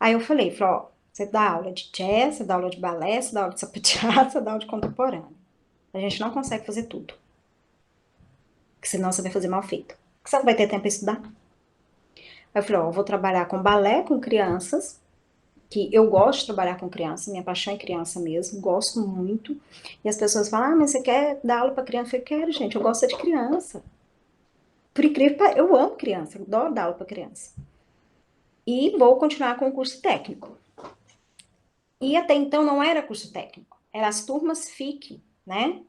Aí eu falei, ó, você dá aula de jazz, você dá aula de balé, você dá aula de sapateado, você dá aula de contemporâneo. A gente não consegue fazer tudo. Porque senão você vai fazer mal feito. Porque você não vai ter tempo para estudar. Aí eu falei, ó, eu vou trabalhar com balé com crianças, que eu gosto de trabalhar com criança, minha paixão é criança mesmo, gosto muito. E as pessoas falam, mas você quer dar aula para criança? Eu falei, quero, gente, eu gosto de criança. Por incrível que eu amo criança, eu adoro dar aula para criança. E vou continuar com o curso técnico. E até então não era curso técnico, eram as turmas FIC, né?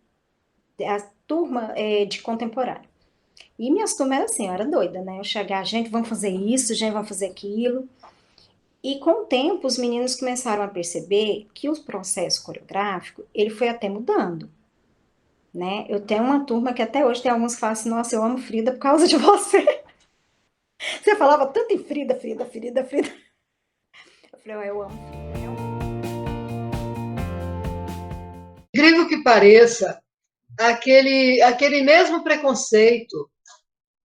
A turma de contemporâneo. E minhas turmas eram assim, eu era doida, né? Eu chegar, gente, vamos fazer isso, gente, vamos fazer aquilo. E com o tempo, os meninos começaram a perceber que o processo coreográfico, ele foi até mudando, né? Eu tenho uma turma que até hoje tem alguns que falam assim, nossa, eu amo Frida por causa de você. Você falava tanto em Frida, Frida, Frida, Frida. Eu falei, eu amo Frida, realmente. Incrível que pareça, aquele mesmo preconceito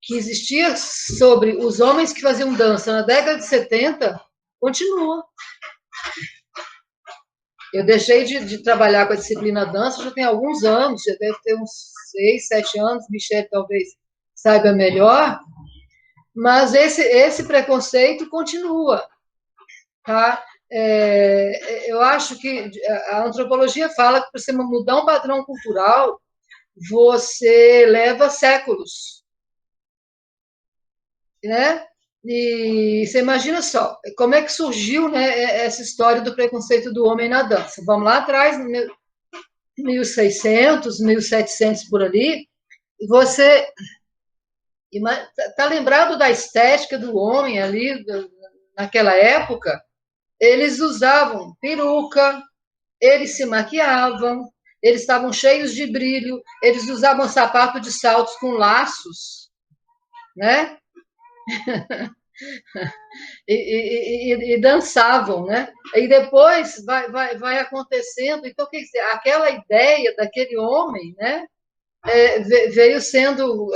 que existia sobre os homens que faziam dança na década de 70 continua. Eu deixei de trabalhar com a disciplina dança já tem alguns anos, já deve ter uns 6, 7 anos, Michele talvez saiba melhor, mas esse preconceito continua, tá? Eu acho que a antropologia fala que para você mudar um padrão cultural, você leva séculos, né? E você imagina só, como é que surgiu, né, essa história do preconceito do homem na dança? Vamos lá atrás, 1600, 1700 por ali, você está lembrado da estética do homem ali, naquela época? Eles usavam peruca, eles se maquiavam, eles estavam cheios de brilho, eles usavam sapato de saltos com laços, né? e dançavam, né? E depois vai acontecendo. Então, quer dizer, aquela ideia daquele homem, né? Veio sendo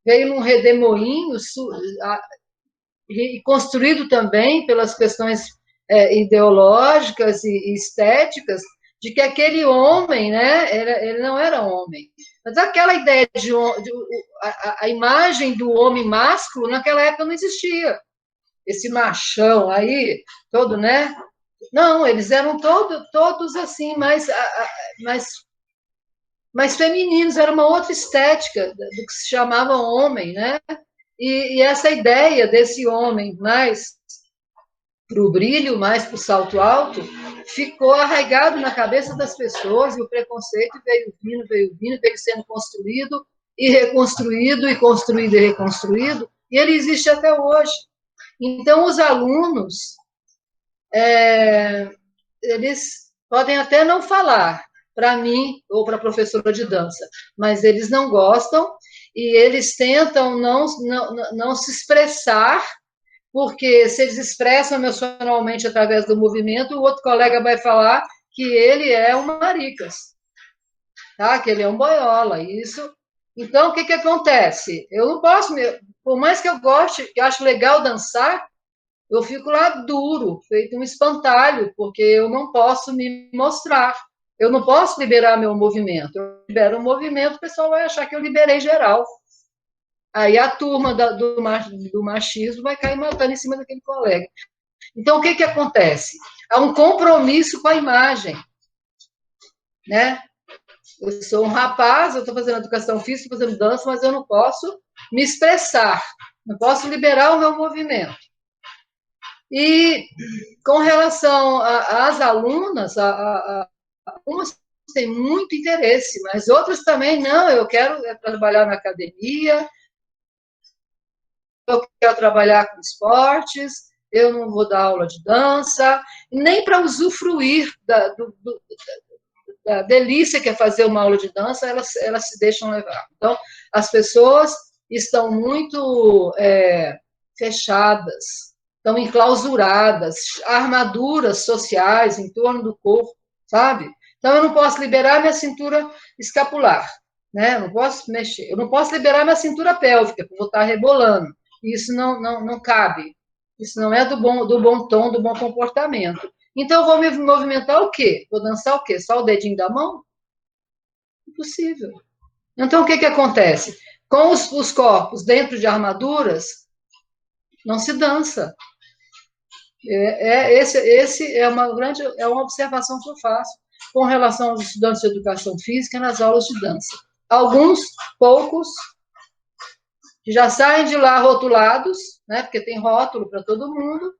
veio num redemoinho e construído também pelas questões ideológicas e estéticas de que aquele homem, né, ele não era homem. Mas aquela ideia a imagem do homem másculo naquela época não existia. Esse machão aí, todo, né? Não, eles eram todos assim, mais femininos, era uma outra estética do que se chamava homem, né? E essa ideia desse homem mais para o brilho, mais para o salto alto, ficou arraigado na cabeça das pessoas e o preconceito veio sendo construído e reconstruído, e construído e reconstruído, e ele existe até hoje. Então, os alunos, eles podem até não falar para mim ou para a professora de dança, mas eles não gostam e eles tentam não se expressar, porque se eles expressam emocionalmente através do movimento, o outro colega vai falar que ele é um maricas, tá? Que ele é um boiola, isso. Então, o que acontece? Eu não posso, por mais que eu goste, que eu acho legal dançar, eu fico lá duro, feito um espantalho, porque eu não posso me mostrar. Eu não posso liberar meu movimento. Eu libero o movimento, o pessoal vai achar que eu liberei geral. Aí a turma do machismo vai cair matando em cima daquele colega. Então, o que acontece? Há um compromisso com a imagem, né? Eu sou um rapaz, eu estou fazendo educação física, fazendo dança, mas eu não posso me expressar, não posso liberar o meu movimento. E com relação às alunas, algumas têm muito interesse, mas outras também não, eu quero trabalhar na academia, eu quero trabalhar com esportes, eu não vou dar aula de dança, nem para usufruir da delícia que é fazer uma aula de dança, elas se deixam levar. Então, as pessoas estão muito fechadas, estão enclausuradas, armaduras sociais em torno do corpo, sabe? Então, eu não posso liberar minha cintura escapular, né? Eu não posso mexer. Eu não posso liberar minha cintura pélvica, porque vou estar rebolando. Isso não cabe. Isso não é do bom tom, do bom comportamento. Então, eu vou me movimentar o quê? Vou dançar o quê? Só o dedinho da mão? Impossível. Então, o que acontece? Com os corpos dentro de armaduras, não se dança. Esse é uma observação que eu faço com relação aos estudantes de educação física nas aulas de dança. Alguns, poucos, que já saem de lá rotulados, né, porque tem rótulo para todo mundo,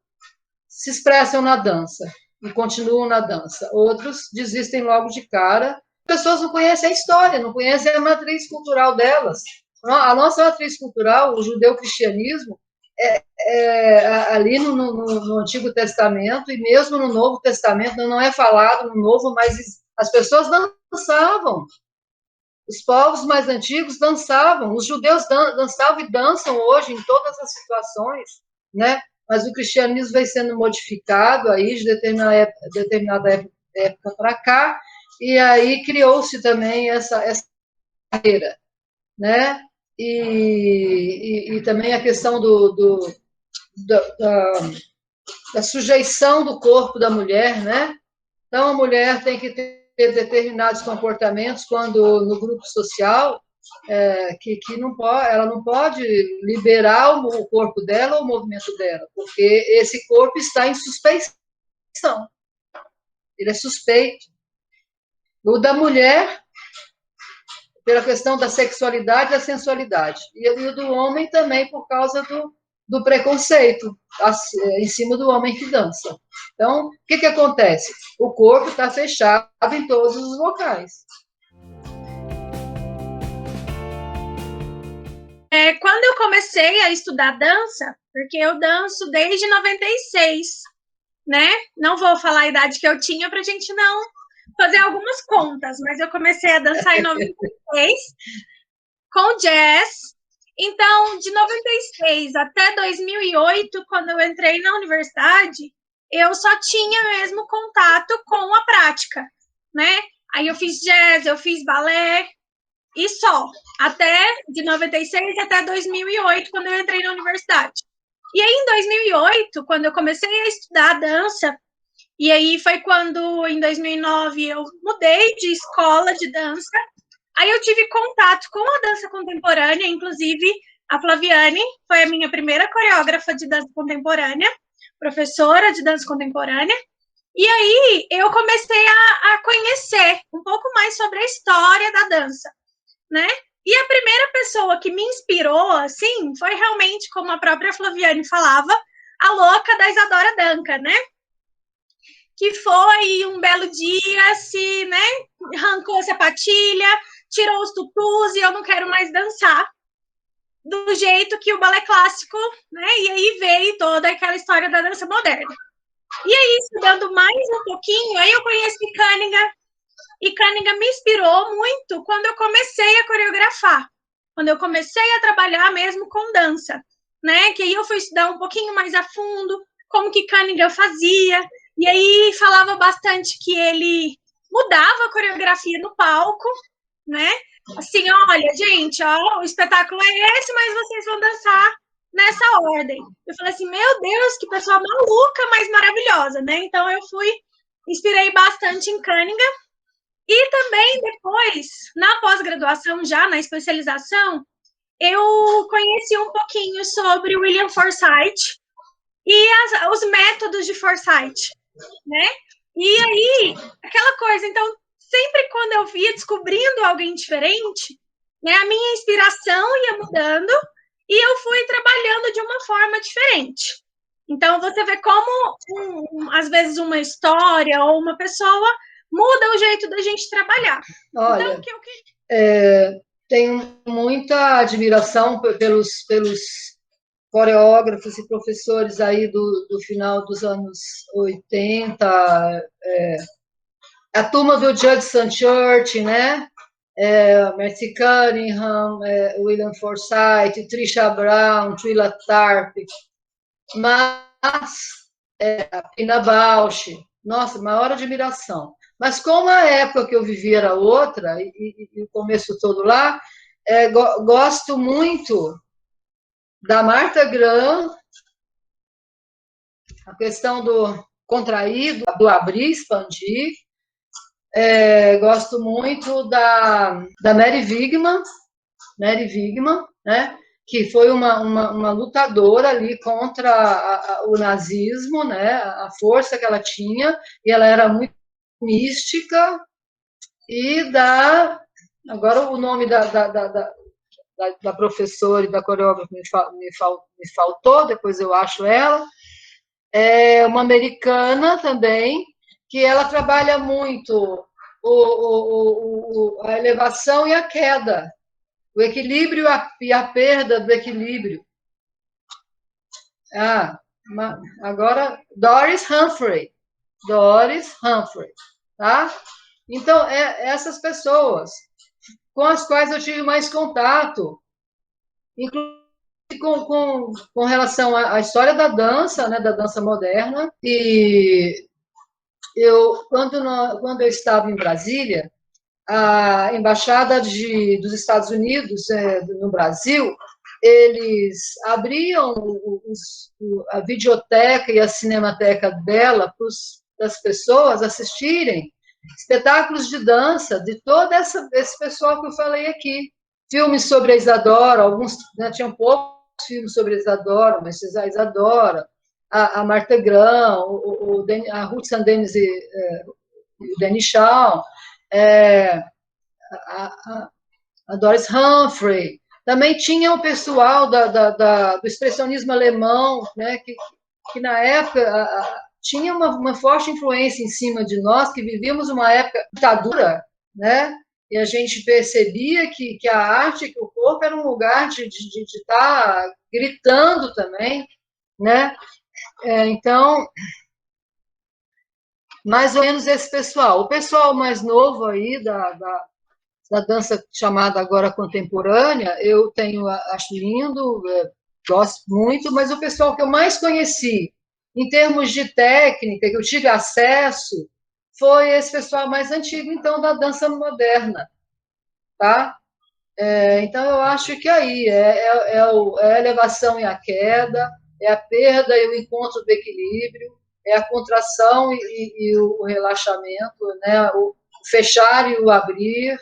se expressam na dança e continuam na dança. Outros desistem logo de cara. As pessoas não conhecem a história, não conhecem a matriz cultural delas. A nossa matriz cultural, o judeu-cristianismo, ali no Antigo Testamento, e mesmo no Novo Testamento, não é falado no Novo, mas as pessoas dançavam. Os povos mais antigos dançavam, os judeus dançavam e dançam hoje em todas as situações, né? Mas o cristianismo vem sendo modificado aí de determinada época para cá, e aí criou-se também essa barreira, né? E também a questão da sujeição do corpo da mulher, né? Então, a mulher tem que ter determinados comportamentos quando no grupo social que não pode, ela não pode liberar o corpo dela ou o movimento dela, porque esse corpo está em suspeição, ele é suspeito. O da mulher, pela questão da sexualidade e da sensualidade, e o do homem também por causa do preconceito em cima do homem que dança. Então, o que acontece? O corpo está fechado em todos os locais. Quando eu comecei a estudar dança, porque eu danço desde 96, né? Não vou falar a idade que eu tinha para a gente não fazer algumas contas, mas eu comecei a dançar em 96 com jazz. Então, de 96 até 2008, quando eu entrei na universidade, eu só tinha mesmo contato com a prática, né? Aí eu fiz jazz, eu fiz balé, e só. Até de 96 até 2008, quando eu entrei na universidade. E aí, em 2008, quando eu comecei a estudar dança, e aí foi quando, em 2009, eu mudei de escola de dança. Aí eu tive contato com a dança contemporânea, inclusive a Flaviane foi a minha primeira coreógrafa de dança contemporânea, professora de dança contemporânea. E aí eu comecei a conhecer um pouco mais sobre a história da dança, né? E a primeira pessoa que me inspirou, assim, foi realmente, como a própria Flaviane falava, a louca da Isadora Duncan, né? Que foi um belo dia, se, né, arrancou a sapatilha, tirou os tutus e eu não quero mais dançar do jeito que o balé clássico, né? E aí veio toda aquela história da dança moderna. E aí, estudando mais um pouquinho, aí eu conheci Cunningham, e Cunningham me inspirou muito quando eu comecei a coreografar, quando eu comecei a trabalhar mesmo com dança, né? Que aí eu fui estudar um pouquinho mais a fundo como que Cunningham fazia, e aí falava bastante que ele mudava a coreografia no palco, né? Assim, olha, gente, ó, o espetáculo é esse, mas vocês vão dançar nessa ordem. Eu falei assim, meu Deus, que pessoa maluca, mas maravilhosa, né? Então eu inspirei bastante em Cunningham. E também depois, na pós-graduação, já na especialização, eu conheci um pouquinho sobre William Forsythe e os métodos de Forsythe, né? E aí, aquela coisa, então, sempre quando eu ia descobrindo alguém diferente, né, a minha inspiração ia mudando e eu fui trabalhando de uma forma diferente. Então, você vê como, às vezes, uma história ou uma pessoa muda o jeito da gente trabalhar. Olha, então, tenho muita admiração pelos coreógrafos e professores aí do final dos anos 80, a turma do Judson Church, né? Mercy Cunningham, William Forsythe, Trisha Brown, Twila Tharp, mas a Pina Bausch, nossa, maior admiração. Mas como a época que eu vivi era outra, e o começo todo lá, gosto muito da Martha Graham, a questão do contraído, do abrir, expandir. Gosto muito da Mary Wigman, né? Que foi uma lutadora ali contra o nazismo, né? A força que ela tinha, e ela era muito mística, e agora o nome da professora e da coreógrafa me faltou, depois eu acho ela, é uma americana também, que ela trabalha muito a elevação e a queda, o equilíbrio e a perda do equilíbrio. Ah, agora Doris Humphrey, tá? Então, essas pessoas com as quais eu tive mais contato, inclusive com relação à história da dança, né, da dança moderna. E quando eu estava em Brasília, a embaixada dos Estados Unidos no Brasil, eles abriam a videoteca e a cinemateca dela para as pessoas assistirem espetáculos de dança de todo esse pessoal que eu falei aqui. Filmes sobre a Isadora, alguns, né, tinham poucos filmes sobre a Isadora, mas a Isadora, a Martha Graham, a Ruth Sandenis e o Denis Shaw, a, a Doris Humphrey. Também tinha o pessoal do expressionismo alemão, né, que na época tinha uma forte influência em cima de nós, que vivíamos uma época de ditadura, né? E a gente percebia que a arte, que o corpo era um lugar de estar gritando também, né? Então, mais ou menos esse pessoal. O pessoal mais novo aí da dança chamada agora contemporânea, eu acho lindo, gosto muito, mas o pessoal que eu mais conheci, em termos de técnica, que eu tive acesso, foi esse pessoal mais antigo, então, da dança moderna, tá? Então, eu acho que aí é a elevação e a queda, é a perda e o encontro do equilíbrio, é a contração e o relaxamento, né? O fechar e o abrir,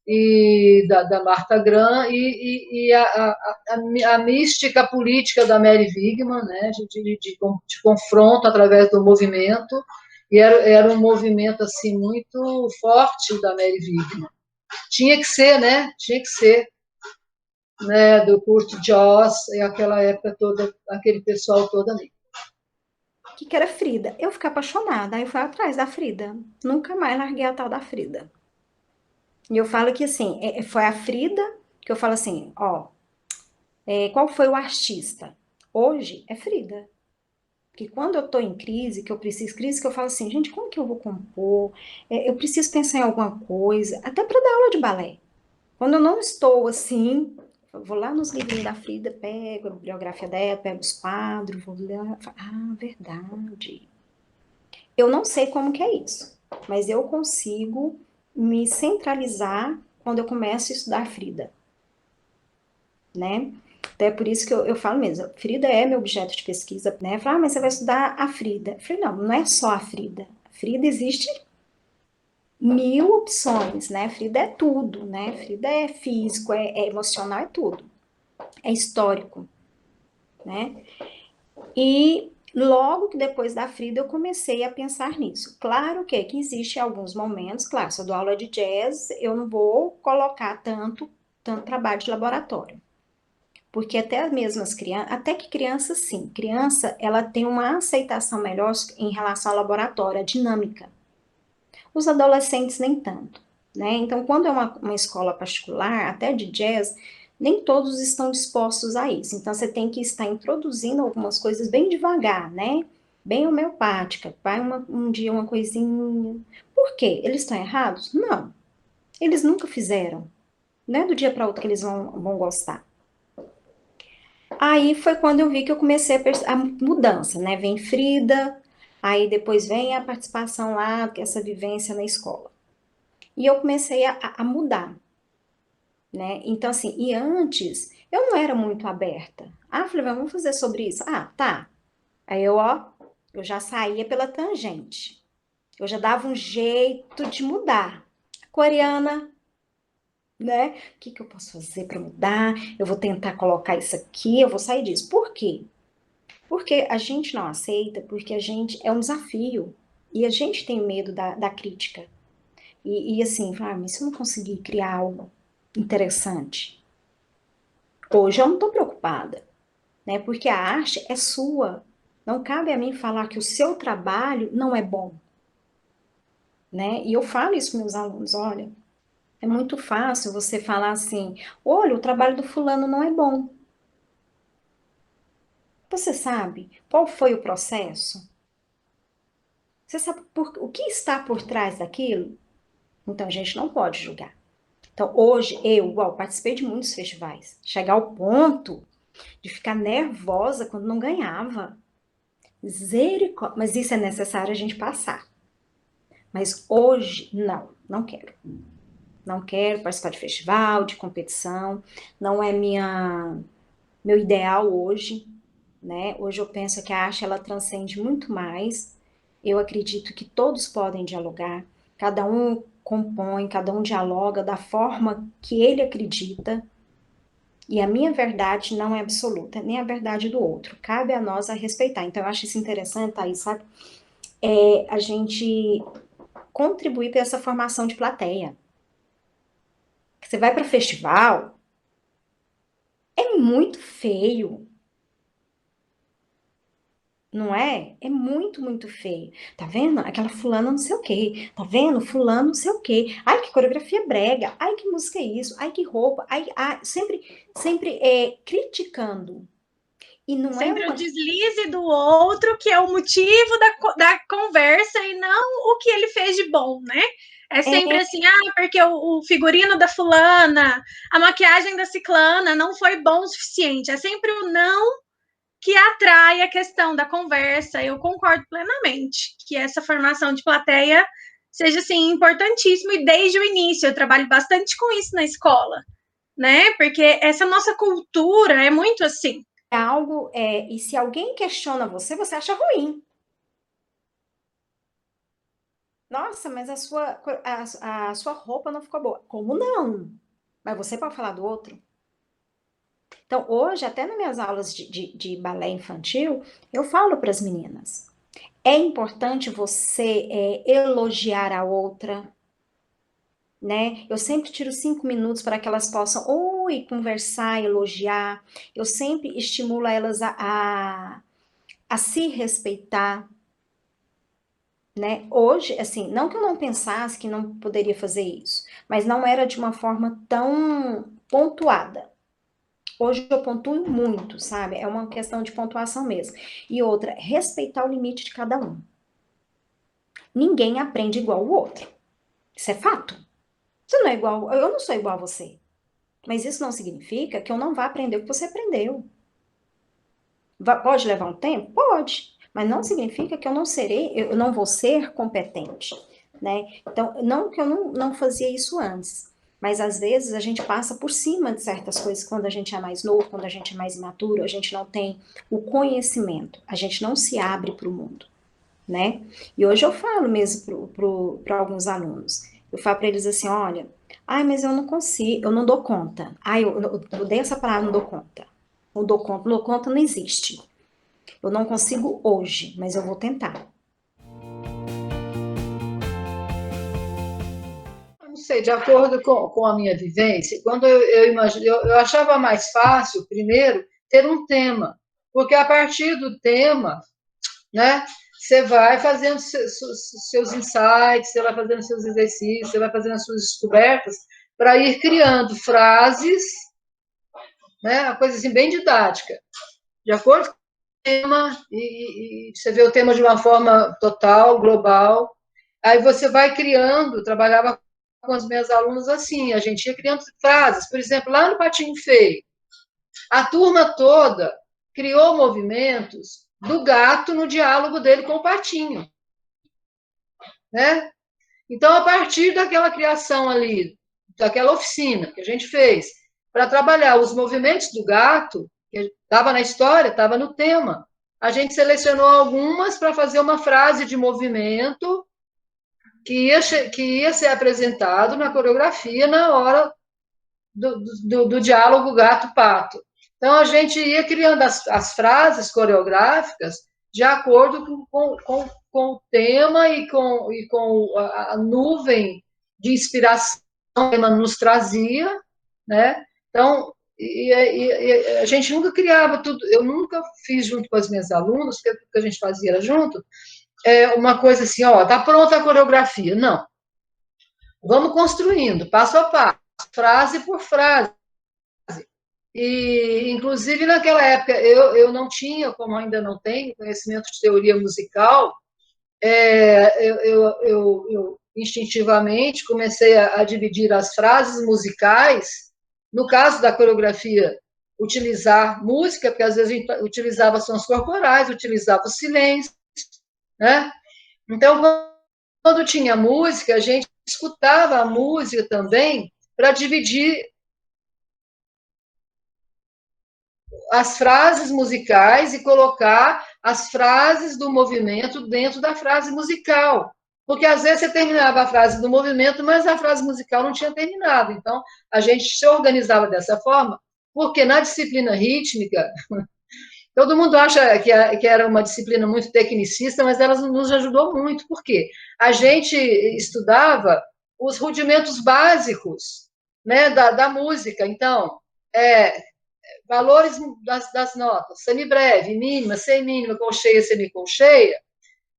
e da Martha Graham, e a mística política da Mary Wigman, né, de confronto através do movimento, e era um movimento assim muito forte da Mary Wigman. Tinha que ser, né? Tinha que ser, né? Do Kurt Joss, e aquela época toda, aquele pessoal todo ali. O que era Frida? Eu fiquei apaixonada, aí eu fui atrás da Frida. Nunca mais larguei a tal da Frida. E eu falo que, assim, foi a Frida que eu falo assim, ó, qual foi o artista? Hoje é Frida. Porque quando eu tô em crise, que eu preciso crise, que eu falo assim, gente, como que eu vou compor? Eu preciso pensar em alguma coisa, até para dar aula de balé. Quando eu não estou assim, eu vou lá nos livrinhos da Frida, pego a bibliografia dela, pego os quadros, vou ler, verdade. Eu não sei como que é isso, mas eu consigo me centralizar quando eu começo a estudar Frida, né? Até por isso que eu falo mesmo, Frida é meu objeto de pesquisa, né? Fala, mas você vai estudar a Frida. Eu falei, não, não é só a Frida. A Frida existe mil opções, né? Frida é tudo, né? Frida é físico, é emocional, é tudo. É histórico, né? E logo que depois da Frida eu comecei a pensar nisso. Claro que existe alguns momentos, claro, se eu dou aula de jazz, eu não vou colocar tanto trabalho de laboratório. Porque até mesmo as crianças, até que criança sim, criança ela tem uma aceitação melhor em relação ao laboratório, a dinâmica. Os adolescentes nem tanto, né? Então, quando é uma escola particular, até de jazz, nem todos estão dispostos a isso. Então, você tem que estar introduzindo algumas coisas bem devagar, né? Bem homeopática. Vai um dia uma coisinha. Por quê? Eles estão errados? Não. Eles nunca fizeram. Não é do dia para outro que eles vão gostar. Aí foi quando eu vi que eu comecei a mudança, né? Vem Frida, aí depois vem a participação lá, essa vivência na escola. E eu comecei a mudar, né? Então, assim, e antes eu não era muito aberta. Ah, falei, vamos fazer sobre isso. Ah, tá. Aí eu já saía pela tangente. Eu já dava um jeito de mudar. Coreana, né? O que eu posso fazer para mudar? Eu vou tentar colocar isso aqui, eu vou sair disso. Por quê? Porque a gente não aceita, porque a gente é um desafio. E a gente tem medo da crítica. E assim, mas se eu não conseguir criar algo interessante, hoje eu não estou preocupada, né? Porque a arte é sua. Não cabe a mim falar que o seu trabalho não é bom, né? E eu falo isso para meus alunos, olha, é muito fácil você falar assim, olha, o trabalho do fulano não é bom. Você sabe qual foi o processo? Você sabe o que está por trás daquilo? Então a gente não pode julgar. Então hoje eu, igual, participei de muitos festivais. Chegar ao ponto de ficar nervosa quando não ganhava. Misericórdia. Mas isso é necessário a gente passar. Mas hoje, não quero. Não quero participar de festival, de competição. Não é meu ideal hoje, né? Hoje eu penso que a arte ela transcende muito mais. Eu acredito que todos podem dialogar. Cada um compõe, cada um dialoga da forma que ele acredita. E a minha verdade não é absoluta, nem a verdade do outro. Cabe a nós a respeitar. Então, eu acho isso interessante, Thaís, sabe? A gente contribuir para essa formação de plateia. Você vai para festival, é muito feio, não é? É muito, muito feio. Tá vendo? Aquela fulana não sei o quê. Tá vendo? Fulano não sei o quê. Ai, que coreografia brega. Ai, que música é isso. Ai, que roupa. Ai, sempre criticando. E não é Sempre o uma... deslize do outro que é o motivo da conversa e não o que ele fez de bom, né? É sempre É, assim, porque o figurino da fulana, a maquiagem da ciclana não foi bom o suficiente. É sempre o não que atrai a questão da conversa. Eu concordo plenamente que essa formação de plateia seja assim importantíssimo e desde o início eu trabalho bastante com isso na escola, né? Porque essa nossa cultura é muito assim. algo, e se alguém questiona você, você acha ruim. Nossa, mas a sua roupa não ficou boa. Como não? Mas você pode falar do outro? Então, hoje, até nas minhas aulas de balé infantil, eu falo para as meninas: é importante você elogiar a outra, né? Eu sempre tiro 5 minutos para que elas possam conversar, elogiar. Eu sempre estimulo elas a se respeitar, né? Hoje, assim, não que eu não pensasse que não poderia fazer isso, mas não era de uma forma tão pontuada. Hoje eu pontuo muito, sabe? É uma questão de pontuação mesmo. E outra, respeitar o limite de cada um. Ninguém aprende igual o outro. Isso é fato. Você não é igual, eu não sou igual a você. Mas isso não significa que eu não vá aprender o que você aprendeu. Pode levar um tempo? Pode. Mas não significa que eu não vou ser competente, né? Então, não que eu não fazia isso antes. Mas às vezes a gente passa por cima de certas coisas quando a gente é mais novo, quando a gente é mais imaturo, a gente não tem o conhecimento, a gente não se abre para o mundo, né? E hoje eu falo mesmo para alguns alunos, eu falo para eles assim, olha, mas eu não consigo, eu não dou conta. Eu dei essa palavra, não dou conta. Não dou conta não existe. Eu não consigo hoje, mas eu vou tentar. Não sei, de acordo com a minha vivência, quando eu achava mais fácil, primeiro, ter um tema, porque a partir do tema, né, você vai fazendo seus insights, você vai fazendo seus exercícios, você vai fazendo as suas descobertas, para ir criando frases, né, uma coisa assim bem didática, de acordo com o tema, e você vê o tema de uma forma total, global. Aí você vai criando, trabalhava com as minhas alunas assim, a gente ia criando frases, por exemplo, lá no Patinho Feio, a turma toda criou movimentos do gato no diálogo dele com o patinho, né? Então, a partir daquela criação ali, daquela oficina que a gente fez, para trabalhar os movimentos do gato, que estava na história, estava no tema, a gente selecionou algumas para fazer uma frase de movimento que ia ser apresentado na coreografia na hora do diálogo gato-pato. Então, a gente ia criando as frases coreográficas de acordo com o tema e com a nuvem de inspiração que o tema nos trazia, né? Então, a gente nunca criava tudo, eu nunca fiz junto com as minhas alunas, porque a gente fazia junto, uma coisa assim, tá pronta a coreografia. Não. Vamos construindo, passo a passo, frase por frase. E, inclusive, naquela época, eu não tinha, como ainda não tenho, conhecimento de teoria musical, eu instintivamente comecei a dividir as frases musicais, no caso da coreografia, utilizar música, porque às vezes a gente utilizava sons corporais, utilizava o silêncio, né? Então, quando tinha música, a gente escutava a música também para dividir as frases musicais e colocar as frases do movimento dentro da frase musical. Porque às vezes você terminava a frase do movimento, mas a frase musical não tinha terminado. Então, a gente se organizava dessa forma, porque na disciplina rítmica, todo mundo acha que era uma disciplina muito tecnicista, mas ela nos ajudou muito. Por quê? A gente estudava os rudimentos básicos, né, da música. Então, valores das notas, semibreve, mínima, semínima, colcheia, semicolcheia,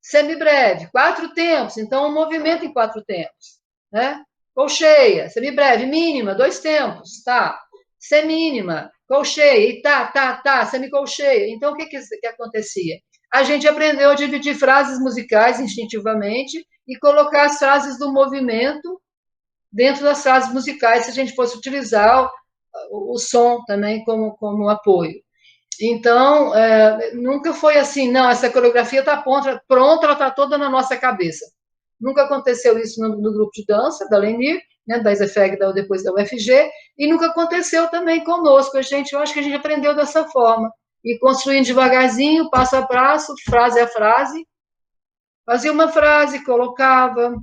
semibreve, 4 tempos, então um movimento em 4 tempos, né? Colcheia, semibreve, mínima, 2 tempos, tá? Semínima, colcheia, e tá, semicolcheia. Então, o que acontecia? A gente aprendeu a dividir frases musicais instintivamente e colocar as frases do movimento dentro das frases musicais, se a gente fosse utilizar o som também como apoio. Então, nunca foi assim, não, essa coreografia está pronta, ela está toda na nossa cabeça. Nunca aconteceu isso no grupo de dança da Lenir, né, da ISEFEG, depois da UFG, e nunca aconteceu também conosco. Eu acho que a gente aprendeu dessa forma, e construindo devagarzinho, passo a passo, frase a frase, fazia uma frase, colocava,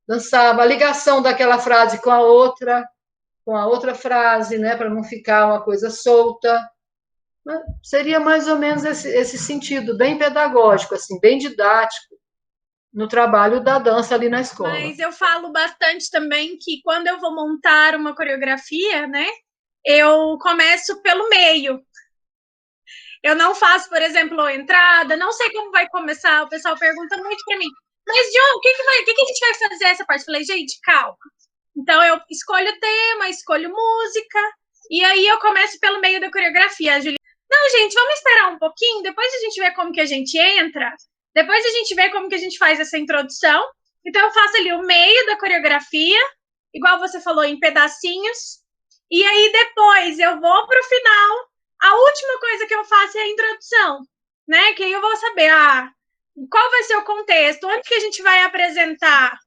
dançava, a ligação daquela frase com a outra frase, né, para não ficar uma coisa solta. Seria mais ou menos esse sentido, bem pedagógico, assim, bem didático, no trabalho da dança ali na escola. Mas eu falo bastante também que quando eu vou montar uma coreografia, né, eu começo pelo meio. Eu não faço, por exemplo, a entrada, não sei como vai começar, o pessoal pergunta muito para mim, mas John, o que a gente vai fazer essa parte? Eu falei, gente, calma. Então eu escolho o tema, escolho música, e aí eu começo pelo meio da coreografia. A Juliana, não, gente, vamos esperar um pouquinho, depois a gente vê como que a gente entra, depois a gente vê como que a gente faz essa introdução. Então eu faço ali o meio da coreografia, igual você falou, em pedacinhos, e aí depois eu vou pro final, a última coisa que eu faço é a introdução, né? Que aí eu vou saber, qual vai ser o contexto, onde que a gente vai apresentar.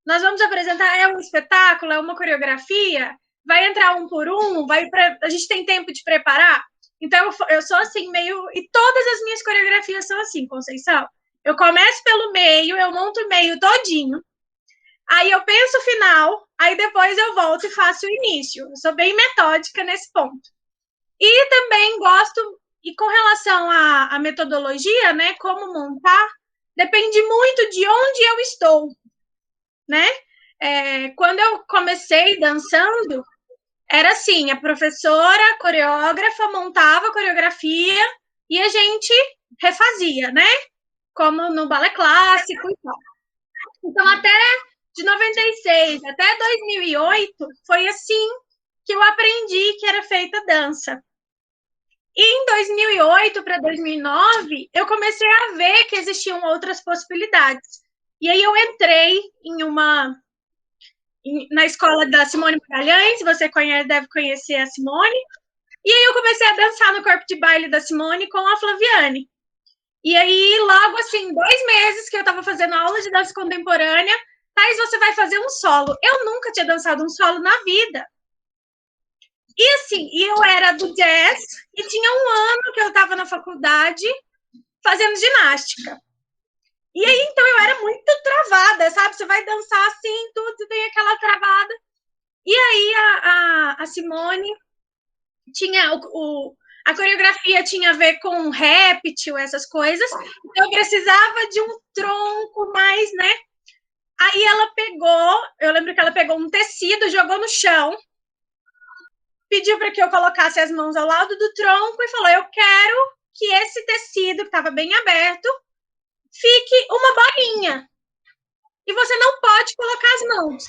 Nós vamos apresentar, é um espetáculo, é uma coreografia, vai entrar um por um, a gente tem tempo de preparar. Então, eu sou assim, meio. E todas as minhas coreografias são assim, Conceição. Eu começo pelo meio, eu monto o meio todinho, aí eu penso o final, aí depois eu volto e faço o início. Eu sou bem metódica nesse ponto. E também gosto, e com relação à metodologia, né, como montar, depende muito de onde eu estou, né? Quando eu comecei dançando, era assim, a professora, a coreógrafa, montava a coreografia e a gente refazia, né? Como no balé clássico e tal. Então, até de 96 até 2008, foi assim que eu aprendi que era feita dança. E em 2008 para 2009, eu comecei a ver que existiam outras possibilidades. E aí eu entrei na escola da Simone Magalhães, você deve conhecer a Simone. E aí eu comecei a dançar no corpo de baile da Simone com a Flaviane. E aí, logo assim, 2 meses que eu estava fazendo aula de dança contemporânea, Thais, você vai fazer um solo. Eu nunca tinha dançado um solo na vida. E assim, eu era do jazz e tinha um ano que eu estava na faculdade fazendo ginástica. E aí, então, eu era muito travada, sabe? Você vai dançar assim, tudo, tem aquela travada. E aí, a Simone tinha a coreografia tinha a ver com réptil, essas coisas. Então, eu precisava de um tronco mais, né? Aí ela pegou, eu lembro que ela pegou um tecido, jogou no chão, pediu para que eu colocasse as mãos ao lado do tronco e falou: eu quero que esse tecido, que estava bem aberto, fique uma bolinha. E você não pode colocar as mãos.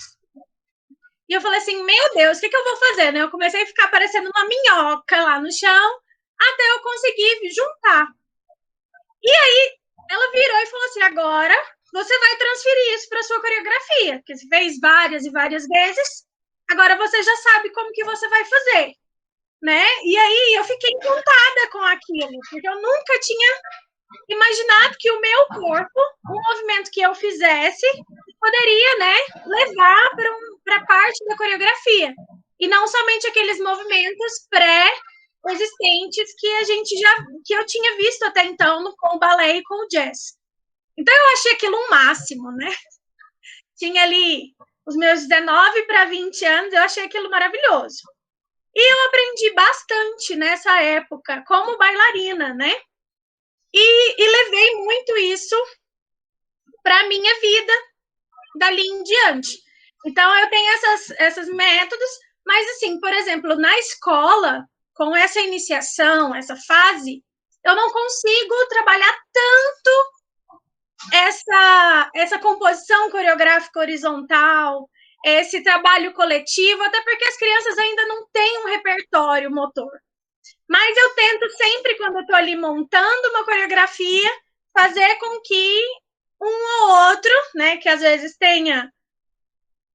E eu falei assim, meu Deus, o que eu vou fazer, né? Eu comecei a ficar parecendo uma minhoca lá no chão, até eu conseguir juntar. E aí, ela virou e falou assim, agora você vai transferir isso para sua coreografia, porque você fez várias e várias vezes, agora você já sabe como que você vai fazer, né? E aí eu fiquei encantada com aquilo, porque eu nunca tinha imaginado que o meu corpo, um movimento que eu fizesse, poderia, né, levar para parte da coreografia. E não somente aqueles movimentos pré-existentes que eu tinha visto até então com o balé e com o jazz. Então eu achei aquilo um máximo, né? Tinha ali os meus 19 para 20 anos, eu achei aquilo maravilhoso. E eu aprendi bastante nessa época como bailarina, né? E levei muito isso para a minha vida dali em diante. Então, eu tenho esses métodos, mas, assim, por exemplo, na escola, com essa iniciação, essa fase, eu não consigo trabalhar tanto essa composição coreográfica horizontal, esse trabalho coletivo, até porque as crianças ainda não têm um repertório motor. Mas eu tento sempre, quando eu estou ali montando uma coreografia, fazer com que um ou outro, né, que às vezes tenha,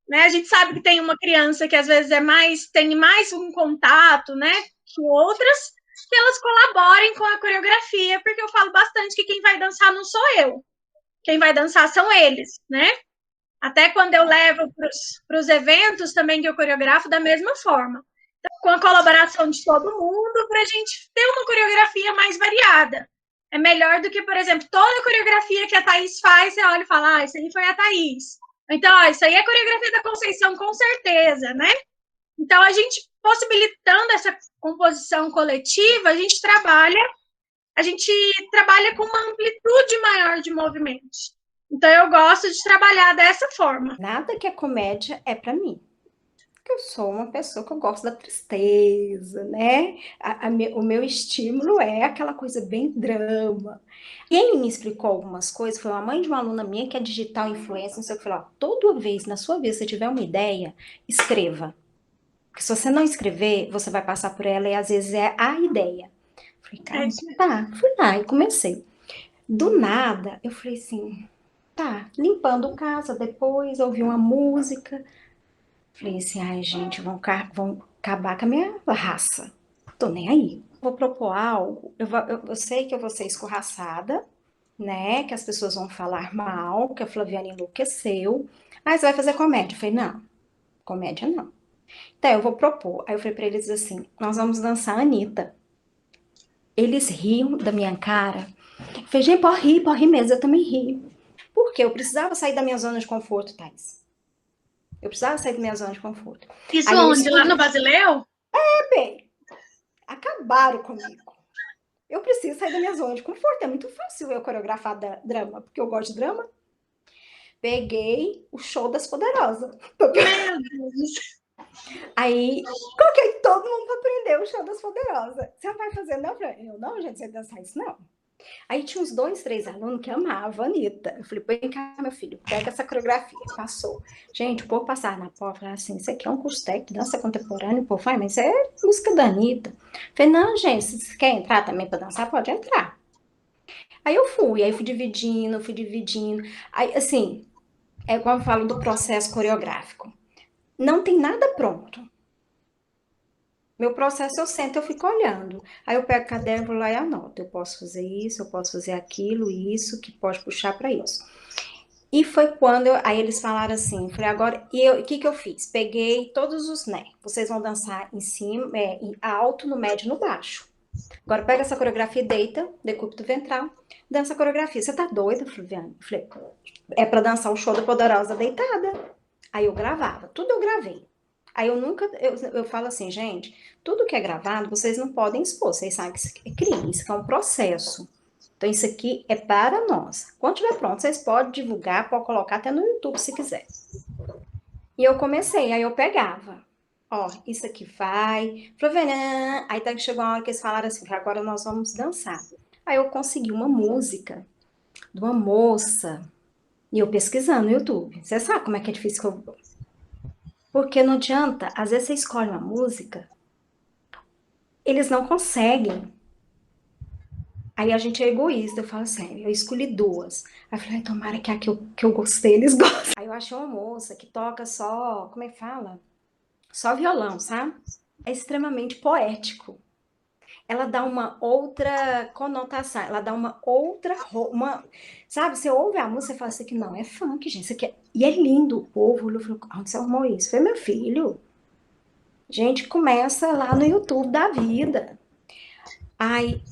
né, a gente sabe que tem uma criança que às vezes tem mais um contato, né, que outras, que elas colaborem com a coreografia, porque eu falo bastante que quem vai dançar não sou eu, quem vai dançar são eles, né? Até quando eu levo para os eventos também que eu coreografo da mesma forma. Então, com a colaboração de todo mundo, para a gente ter uma coreografia mais variada. É melhor do que, por exemplo, toda a coreografia que a Thaís faz, você olha e fala, ah, isso aí foi a Thaís. Então, ó, isso aí é a coreografia da Conceição, com certeza, né? Então, a gente possibilitando essa composição coletiva, a gente trabalha com uma amplitude maior de movimentos. Então, eu gosto de trabalhar dessa forma. Nada que é comédia é para mim. Porque eu sou uma pessoa que eu gosto da tristeza, né? O meu estímulo é aquela coisa bem drama. Quem me explicou algumas coisas foi uma mãe de uma aluna minha que é digital influencer, não sei o que, falou, toda vez, na sua vida, se você tiver uma ideia, escreva. Porque se você não escrever, você vai passar por ela e às vezes é a ideia. Falei, cara, tá, fui lá e comecei. Do nada, eu falei assim, tá, limpando casa, depois ouvi uma música. Falei assim, ai gente, vão acabar com a minha raça. Tô nem aí. Vou propor algo, eu sei que eu vou ser escorraçada, né, que as pessoas vão falar mal, que a Flaviana enlouqueceu. Ah, você vai fazer comédia? Eu falei, não, comédia não. Então, eu vou propor. Aí eu falei pra eles assim, nós vamos dançar a Anitta. Eles riam da minha cara. Eu falei, gente, pode rir mesmo, eu também ri. Porque eu precisava sair da minha zona de conforto, Thais. Eu precisava sair da minha zona de conforto. Isso aí onde? Lá no Basileu? Bem, acabaram comigo. Eu preciso sair da minha zona de conforto. É muito fácil eu coreografar drama, porque eu gosto de drama. Peguei o show das Poderosas. Meu Deus. Aí, coloquei todo mundo pra aprender o show das Poderosas. Você vai fazer? Não, eu não, gente, você dançar isso, não. Aí tinha uns 2, 3 alunos que amavam a Anitta. Eu falei, vem cá, meu filho, pega essa coreografia. Passou. Gente, o povo passava na porta e falava assim, isso aqui é um curso técnico de dança contemporânea. O povo fala, mas isso é música da Anitta. Eu falei, não, gente, se você quer entrar também para dançar, pode entrar. Aí eu fui dividindo. Aí, assim, é igual eu falo do processo coreográfico. Não tem nada pronto. Meu processo eu sento, eu fico olhando. Aí eu pego o caderno, vou lá e anoto. Eu posso fazer isso, eu posso fazer aquilo, isso, que pode puxar para isso. E foi quando aí eles falaram assim, falei, agora, o que eu fiz? Peguei todos os, né? Vocês vão dançar em cima, em alto, no médio e no baixo. Agora pega essa coreografia e deita, decúbito ventral, dança a coreografia. Você tá doida, Flaviana? Falei, é para dançar o show da Poderosa deitada. Aí eu gravava, tudo eu gravei. Aí eu falo assim, gente, tudo que é gravado, vocês não podem expor, vocês sabem que isso é crime, isso é um processo. Então isso aqui é para nós. Quando estiver pronto, vocês podem divulgar, podem colocar até no YouTube se quiser. E eu comecei, aí eu pegava. Ó, isso aqui vai. Aí até que chegou uma hora que eles falaram assim, agora nós vamos dançar. Aí eu consegui uma música de uma moça, e eu pesquisando no YouTube. Você sabe como é que é difícil que eu Porque não adianta, às vezes você escolhe uma música, eles não conseguem. Aí a gente é egoísta, eu falo assim, eu escolhi duas. Aí eu falei, ai, tomara que a que eu gostei, eles gostem. Aí eu achei uma moça que toca só, como é que fala? Só violão, sabe? É extremamente poético. Ela dá uma outra conotação, ela dá uma outra, sabe? Você ouve a música e fala assim que não, é funk, gente, isso aqui é... E é lindo, o povo olhou e falou, onde você arrumou isso? Foi meu filho. Gente, começa lá no YouTube da vida. Ai,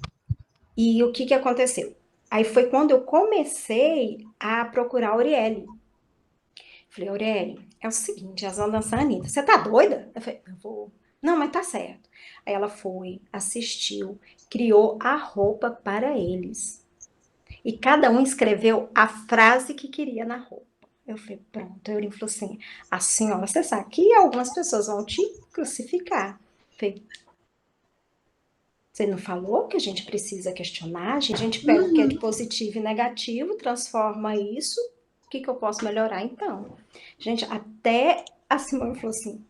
e o que que aconteceu? Aí foi quando eu comecei a procurar a Auriele. Falei, Auriele, é o seguinte, elas vão dançar a Anitta. Você tá doida? Eu falei, eu vou. Não, mas tá certo. Aí ela foi, assistiu, criou a roupa para eles. E cada um escreveu a frase que queria na roupa. Eu falei, pronto. A Eurinho falou assim, ó, você sabe que algumas pessoas vão te crucificar. Eu falei, você não falou que a gente precisa questionar? A gente pega o que é de Uhum. positivo e negativo, transforma isso. O que, que eu posso melhorar então? Gente, até a Simone falou assim: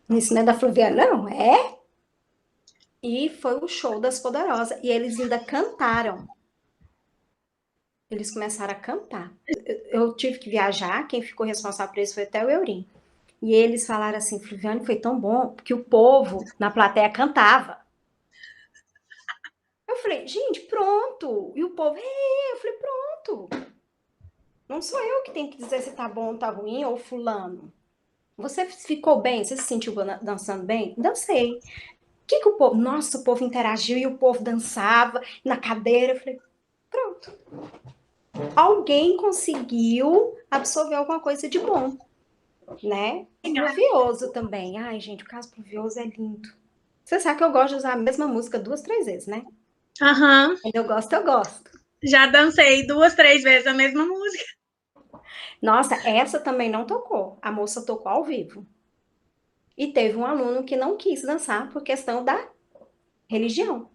isso não é da Fluviana, não, é? E foi o show das Poderosas. E eles ainda cantaram. Eles começaram a cantar. Eu tive que viajar, quem ficou responsável por isso foi até o Eurim. E eles falaram assim: Fluviane, foi tão bom, porque o povo na plateia cantava. Eu falei, gente, pronto. E o povo, eu falei, pronto. Não sou eu que tenho que dizer se tá bom ou tá ruim, ou fulano. Você ficou bem? Você se sentiu dançando bem? Dancei. O que, que o povo... Nossa, o povo interagiu e o povo dançava na cadeira. Eu falei, pronto. Alguém conseguiu absorver alguma coisa de bom, né? Pluvioso também. Ai, gente, o caso pluvioso é lindo. Você sabe que eu gosto de usar a mesma música 2, 3 vezes, né? Aham. Quando eu gosto, eu gosto. Já dancei 2, 3 vezes a mesma música. Nossa, essa também não tocou. A moça tocou ao vivo. E teve um aluno que não quis dançar por questão da religião.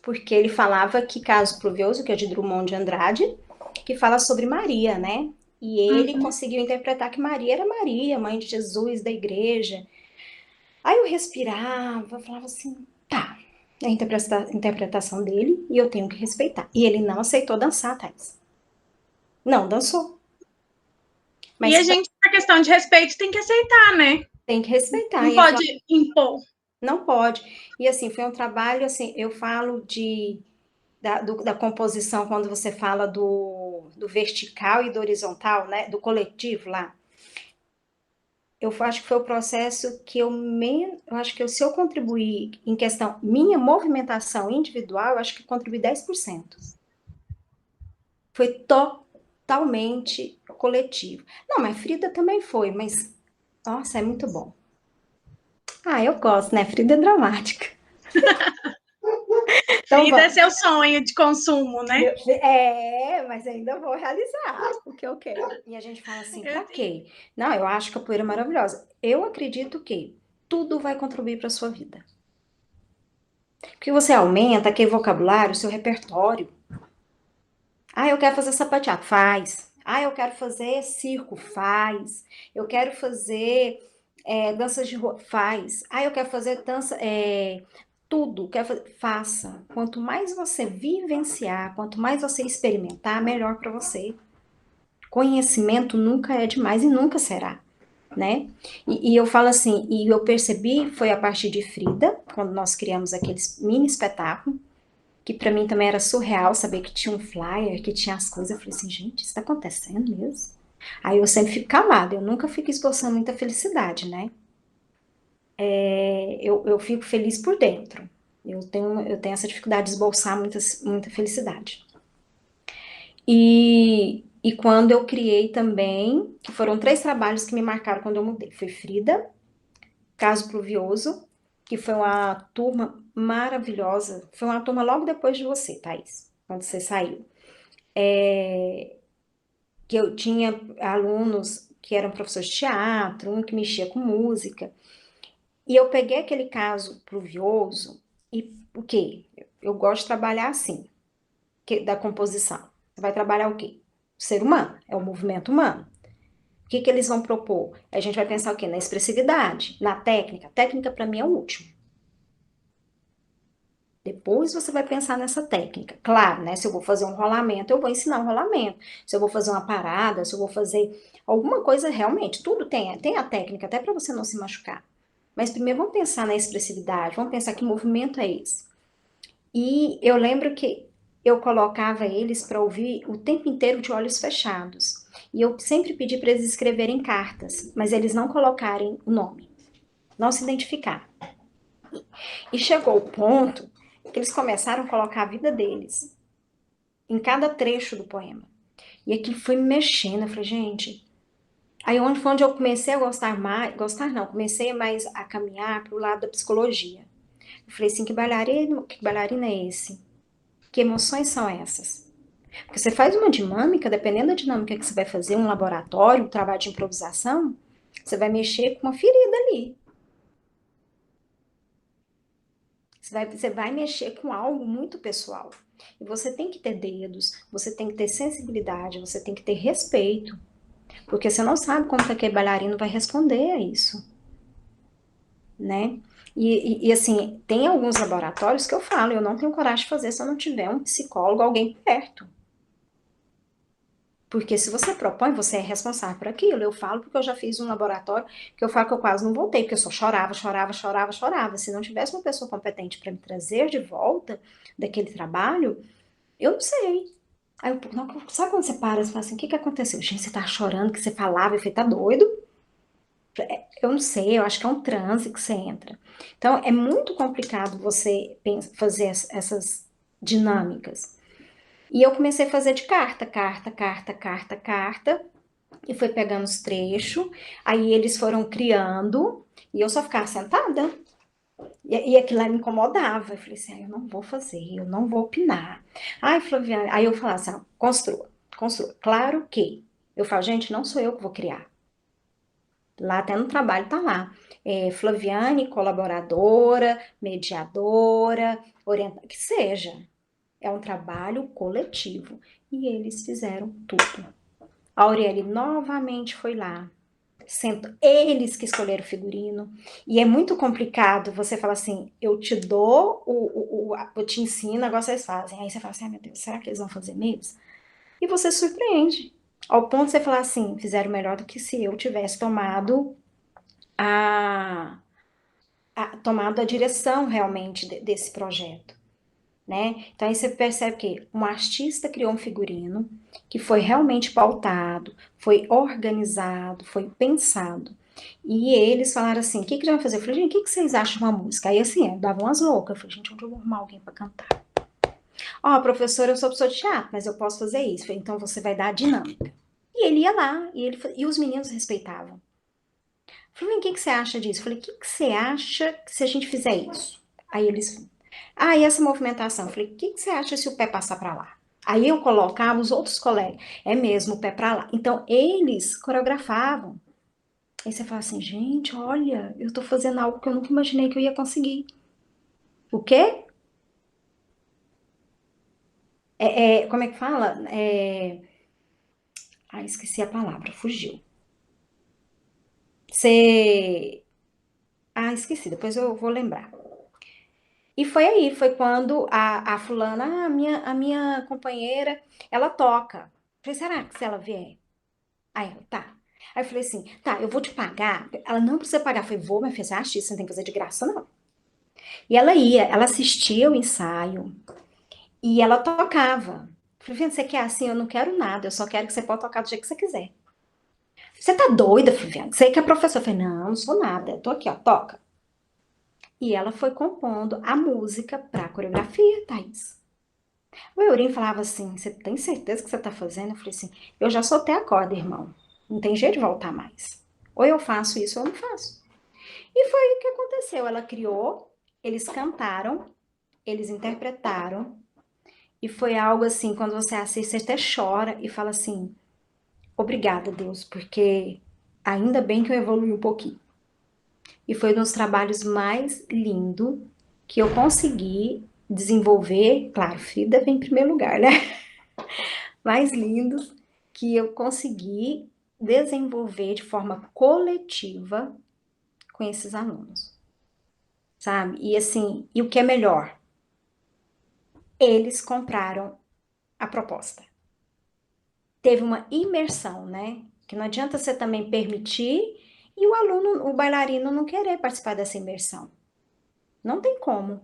Porque ele falava que Caso Pluvioso, que é de Drummond de Andrade, que fala sobre Maria, né? E ele Uhum. conseguiu interpretar que Maria era Maria, mãe de Jesus, da igreja. Aí eu respirava, falava assim, tá, é a interpretação dele e eu tenho que respeitar. E ele não aceitou dançar, Thais. Não dançou. E a Mas gente, por questão de respeito, tem que aceitar, né? tem que respeitar. Não E ele pode falou, impor. não pode. E assim, foi um trabalho, assim, eu falo da composição quando você fala do vertical e do horizontal, né? Do coletivo lá. Eu acho que foi o processo que eu acho que se eu contribuir em questão minha movimentação individual, eu acho que contribuí 10%. Foi totalmente coletivo. Não, mas Frida também foi, mas nossa, é muito bom. Ah, eu gosto, né? Frida é dramática. Então Frida é vamos. seu sonho de consumo, né? Mas ainda vou realizar o que eu quero. E a gente fala assim, pra quê? Não, eu acho capoeira maravilhosa. Eu acredito que tudo vai contribuir para sua vida. Porque você aumenta aquele vocabulário, o seu repertório. Ah, eu quero fazer sapateado, faz. Ah, eu quero fazer circo, faz. Eu quero fazer danças de rua, faz. Ah, eu quero fazer dança, tudo, quero fazer, faça. Quanto mais você vivenciar, quanto mais você experimentar, melhor para você. Conhecimento nunca é demais e nunca será, né? E eu falo assim, e eu percebi, foi a partir de Frida, quando nós criamos aqueles mini espetáculos, que para mim também era surreal saber que tinha um flyer, que tinha as coisas. Eu falei assim, gente, isso tá acontecendo mesmo? Aí eu sempre fico calada, eu nunca fico esboçando muita felicidade, né? Eu fico feliz por dentro. Eu tenho essa dificuldade de esboçar muita felicidade. E quando eu criei também, que foram 3 trabalhos que me marcaram quando eu mudei. Foi Frida, Caso Pluvioso, que foi uma turma maravilhosa. Foi uma turma logo depois de você, Thaís, quando você saiu. Que eu tinha alunos que eram professores de teatro, um que mexia com música. E eu peguei aquele caso pluvioso e o quê? Eu gosto de trabalhar assim, da composição. Você vai trabalhar o quê? O ser humano, é o movimento humano. O que eles vão propor? A gente vai pensar o quê? Na expressividade, na técnica. A técnica, para mim, é o último. Depois você vai pensar nessa técnica. Claro, né? Se eu vou fazer um rolamento, eu vou ensinar um rolamento. Se eu vou fazer uma parada, se eu vou fazer alguma coisa, realmente, tudo tem a técnica, até para você não se machucar. Mas primeiro vamos pensar na expressividade, vamos pensar que movimento é esse. E eu lembro que eu colocava eles para ouvir o tempo inteiro de olhos fechados. E eu sempre pedi para eles escreverem cartas, mas eles não colocarem o nome, não se identificar. E chegou o ponto que eles começaram a colocar a vida deles em cada trecho do poema. E aquilo foi me mexendo. Eu falei, gente. Aí foi onde eu comecei a gostar mais, gostar não, comecei mais a caminhar para o lado da psicologia. Eu falei assim, que bailarina é esse? Que emoções são essas? Porque você faz uma dinâmica, dependendo da dinâmica que você vai fazer, um laboratório, um trabalho de improvisação, você vai mexer com uma ferida ali. Você vai mexer com algo muito pessoal. E você tem que ter dedos, você tem que ter sensibilidade, você tem que ter respeito. Porque você não sabe como que aquele bailarino vai responder a isso, né? E assim, tem alguns laboratórios que eu falo, eu não tenho coragem de fazer se eu não tiver um psicólogo, alguém perto. Porque se você propõe, você é responsável por aquilo. Eu falo porque eu já fiz um laboratório que eu falo que eu quase não voltei, porque eu só chorava, chorava, chorava, chorava. Se não tivesse uma pessoa competente para me trazer de volta daquele trabalho, eu não sei. Aí eu, não, sabe quando você para e fala assim, o que aconteceu? Gente, você tá chorando que você falava, eu falei, tá doido? Eu não sei, eu acho que é um transe que você entra. Então, é muito complicado você fazer essas dinâmicas. E eu comecei a fazer de carta, carta, carta, carta, carta, e foi pegando os trechos, aí eles foram criando, e eu só ficava sentada. E aquilo lá me incomodava. Eu falei assim, eu não vou fazer, eu não vou opinar. Ai, Flaviana, aí eu falava assim, construa, construa. Claro que eu falo, gente, não sou eu que vou criar. Lá até no trabalho tá lá. Flaviane, colaboradora, mediadora, orientadora, que seja. É um trabalho coletivo. E eles fizeram tudo. A Aureli novamente foi lá. Eles que escolheram o figurino. E é muito complicado você falar assim, eu te dou, eu te ensino, agora vocês fazem. Aí você fala assim, meu Deus, será que eles vão fazer mesmo? E você surpreende. Ao ponto de você falar assim, fizeram melhor do que se eu tivesse tomado a, tomado a direção realmente desse projeto, né? Então aí você percebe que um artista criou um figurino que foi realmente pautado, foi organizado, foi pensado. E eles falaram assim, o que que a gente vai fazer? Eu falei, gente, o que que vocês acham de uma música? Aí assim, davam umas loucas. Eu falei, gente, onde eu vou arrumar alguém para cantar? Ó, professora, eu sou pessoa de teatro, mas eu posso fazer isso. Eu falei, então você vai dar a dinâmica. E ele ia lá, e os meninos respeitavam. Falei, o que que você acha disso? Falei, o que que você acha se a gente fizer isso? Aí eles, e essa movimentação? Falei, o que que você acha se o pé passar para lá? Aí eu colocava os outros colegas, é mesmo, o pé para lá. Então eles coreografavam. Aí você fala assim, gente, olha, eu tô fazendo algo que eu nunca imaginei que eu ia conseguir. O quê? Como é que fala? Esqueci a palavra, fugiu. Você. Esqueci, depois eu vou lembrar. E foi aí, foi quando a fulana, a minha companheira, ela toca. Falei, será que se ela vier? Aí eu, tá. Aí eu falei assim, tá, eu vou te pagar. Ela não precisa pagar. Eu falei, vou, minha filha, você acha isso? Você não tem que fazer de graça, não. E ela ia, ela assistia o ensaio e ela tocava. Eu falei, você quer assim? Eu não quero nada, eu só quero que você possa tocar do jeito que você quiser. Você tá doida, Flaviana? Você que é professora? Eu falei, não sou nada. Eu tô aqui, ó, toca. E ela foi compondo a música pra coreografia, Thaís. O Eurim falava assim, você tem certeza que você tá fazendo? Eu falei assim, eu já soltei a corda, irmão. Não tem jeito de voltar mais. Ou eu faço isso ou eu não faço. E foi o que aconteceu. Ela criou, eles cantaram, eles interpretaram. E foi algo assim, quando você assiste, você até chora e fala assim, obrigada, Deus, porque ainda bem que eu evolui um pouquinho. E foi um dos trabalhos mais lindos que eu consegui desenvolver. Claro, Frida vem em primeiro lugar, né? Mais lindos que eu consegui desenvolver de forma coletiva com esses alunos, sabe? E assim, e o que é melhor? Eles compraram a proposta. Teve uma imersão, né? Que não adianta você também permitir e o aluno, o bailarino não querer participar dessa imersão. Não tem como.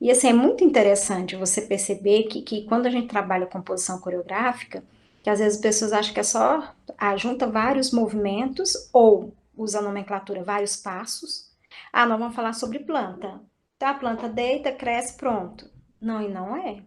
E assim, é muito interessante você perceber que quando a gente trabalha composição coreográfica, que às vezes as pessoas acham que é só junta vários movimentos ou usa a nomenclatura vários passos. Ah, nós vamos falar sobre planta. Então a planta deita, cresce, pronto. Não, e não é.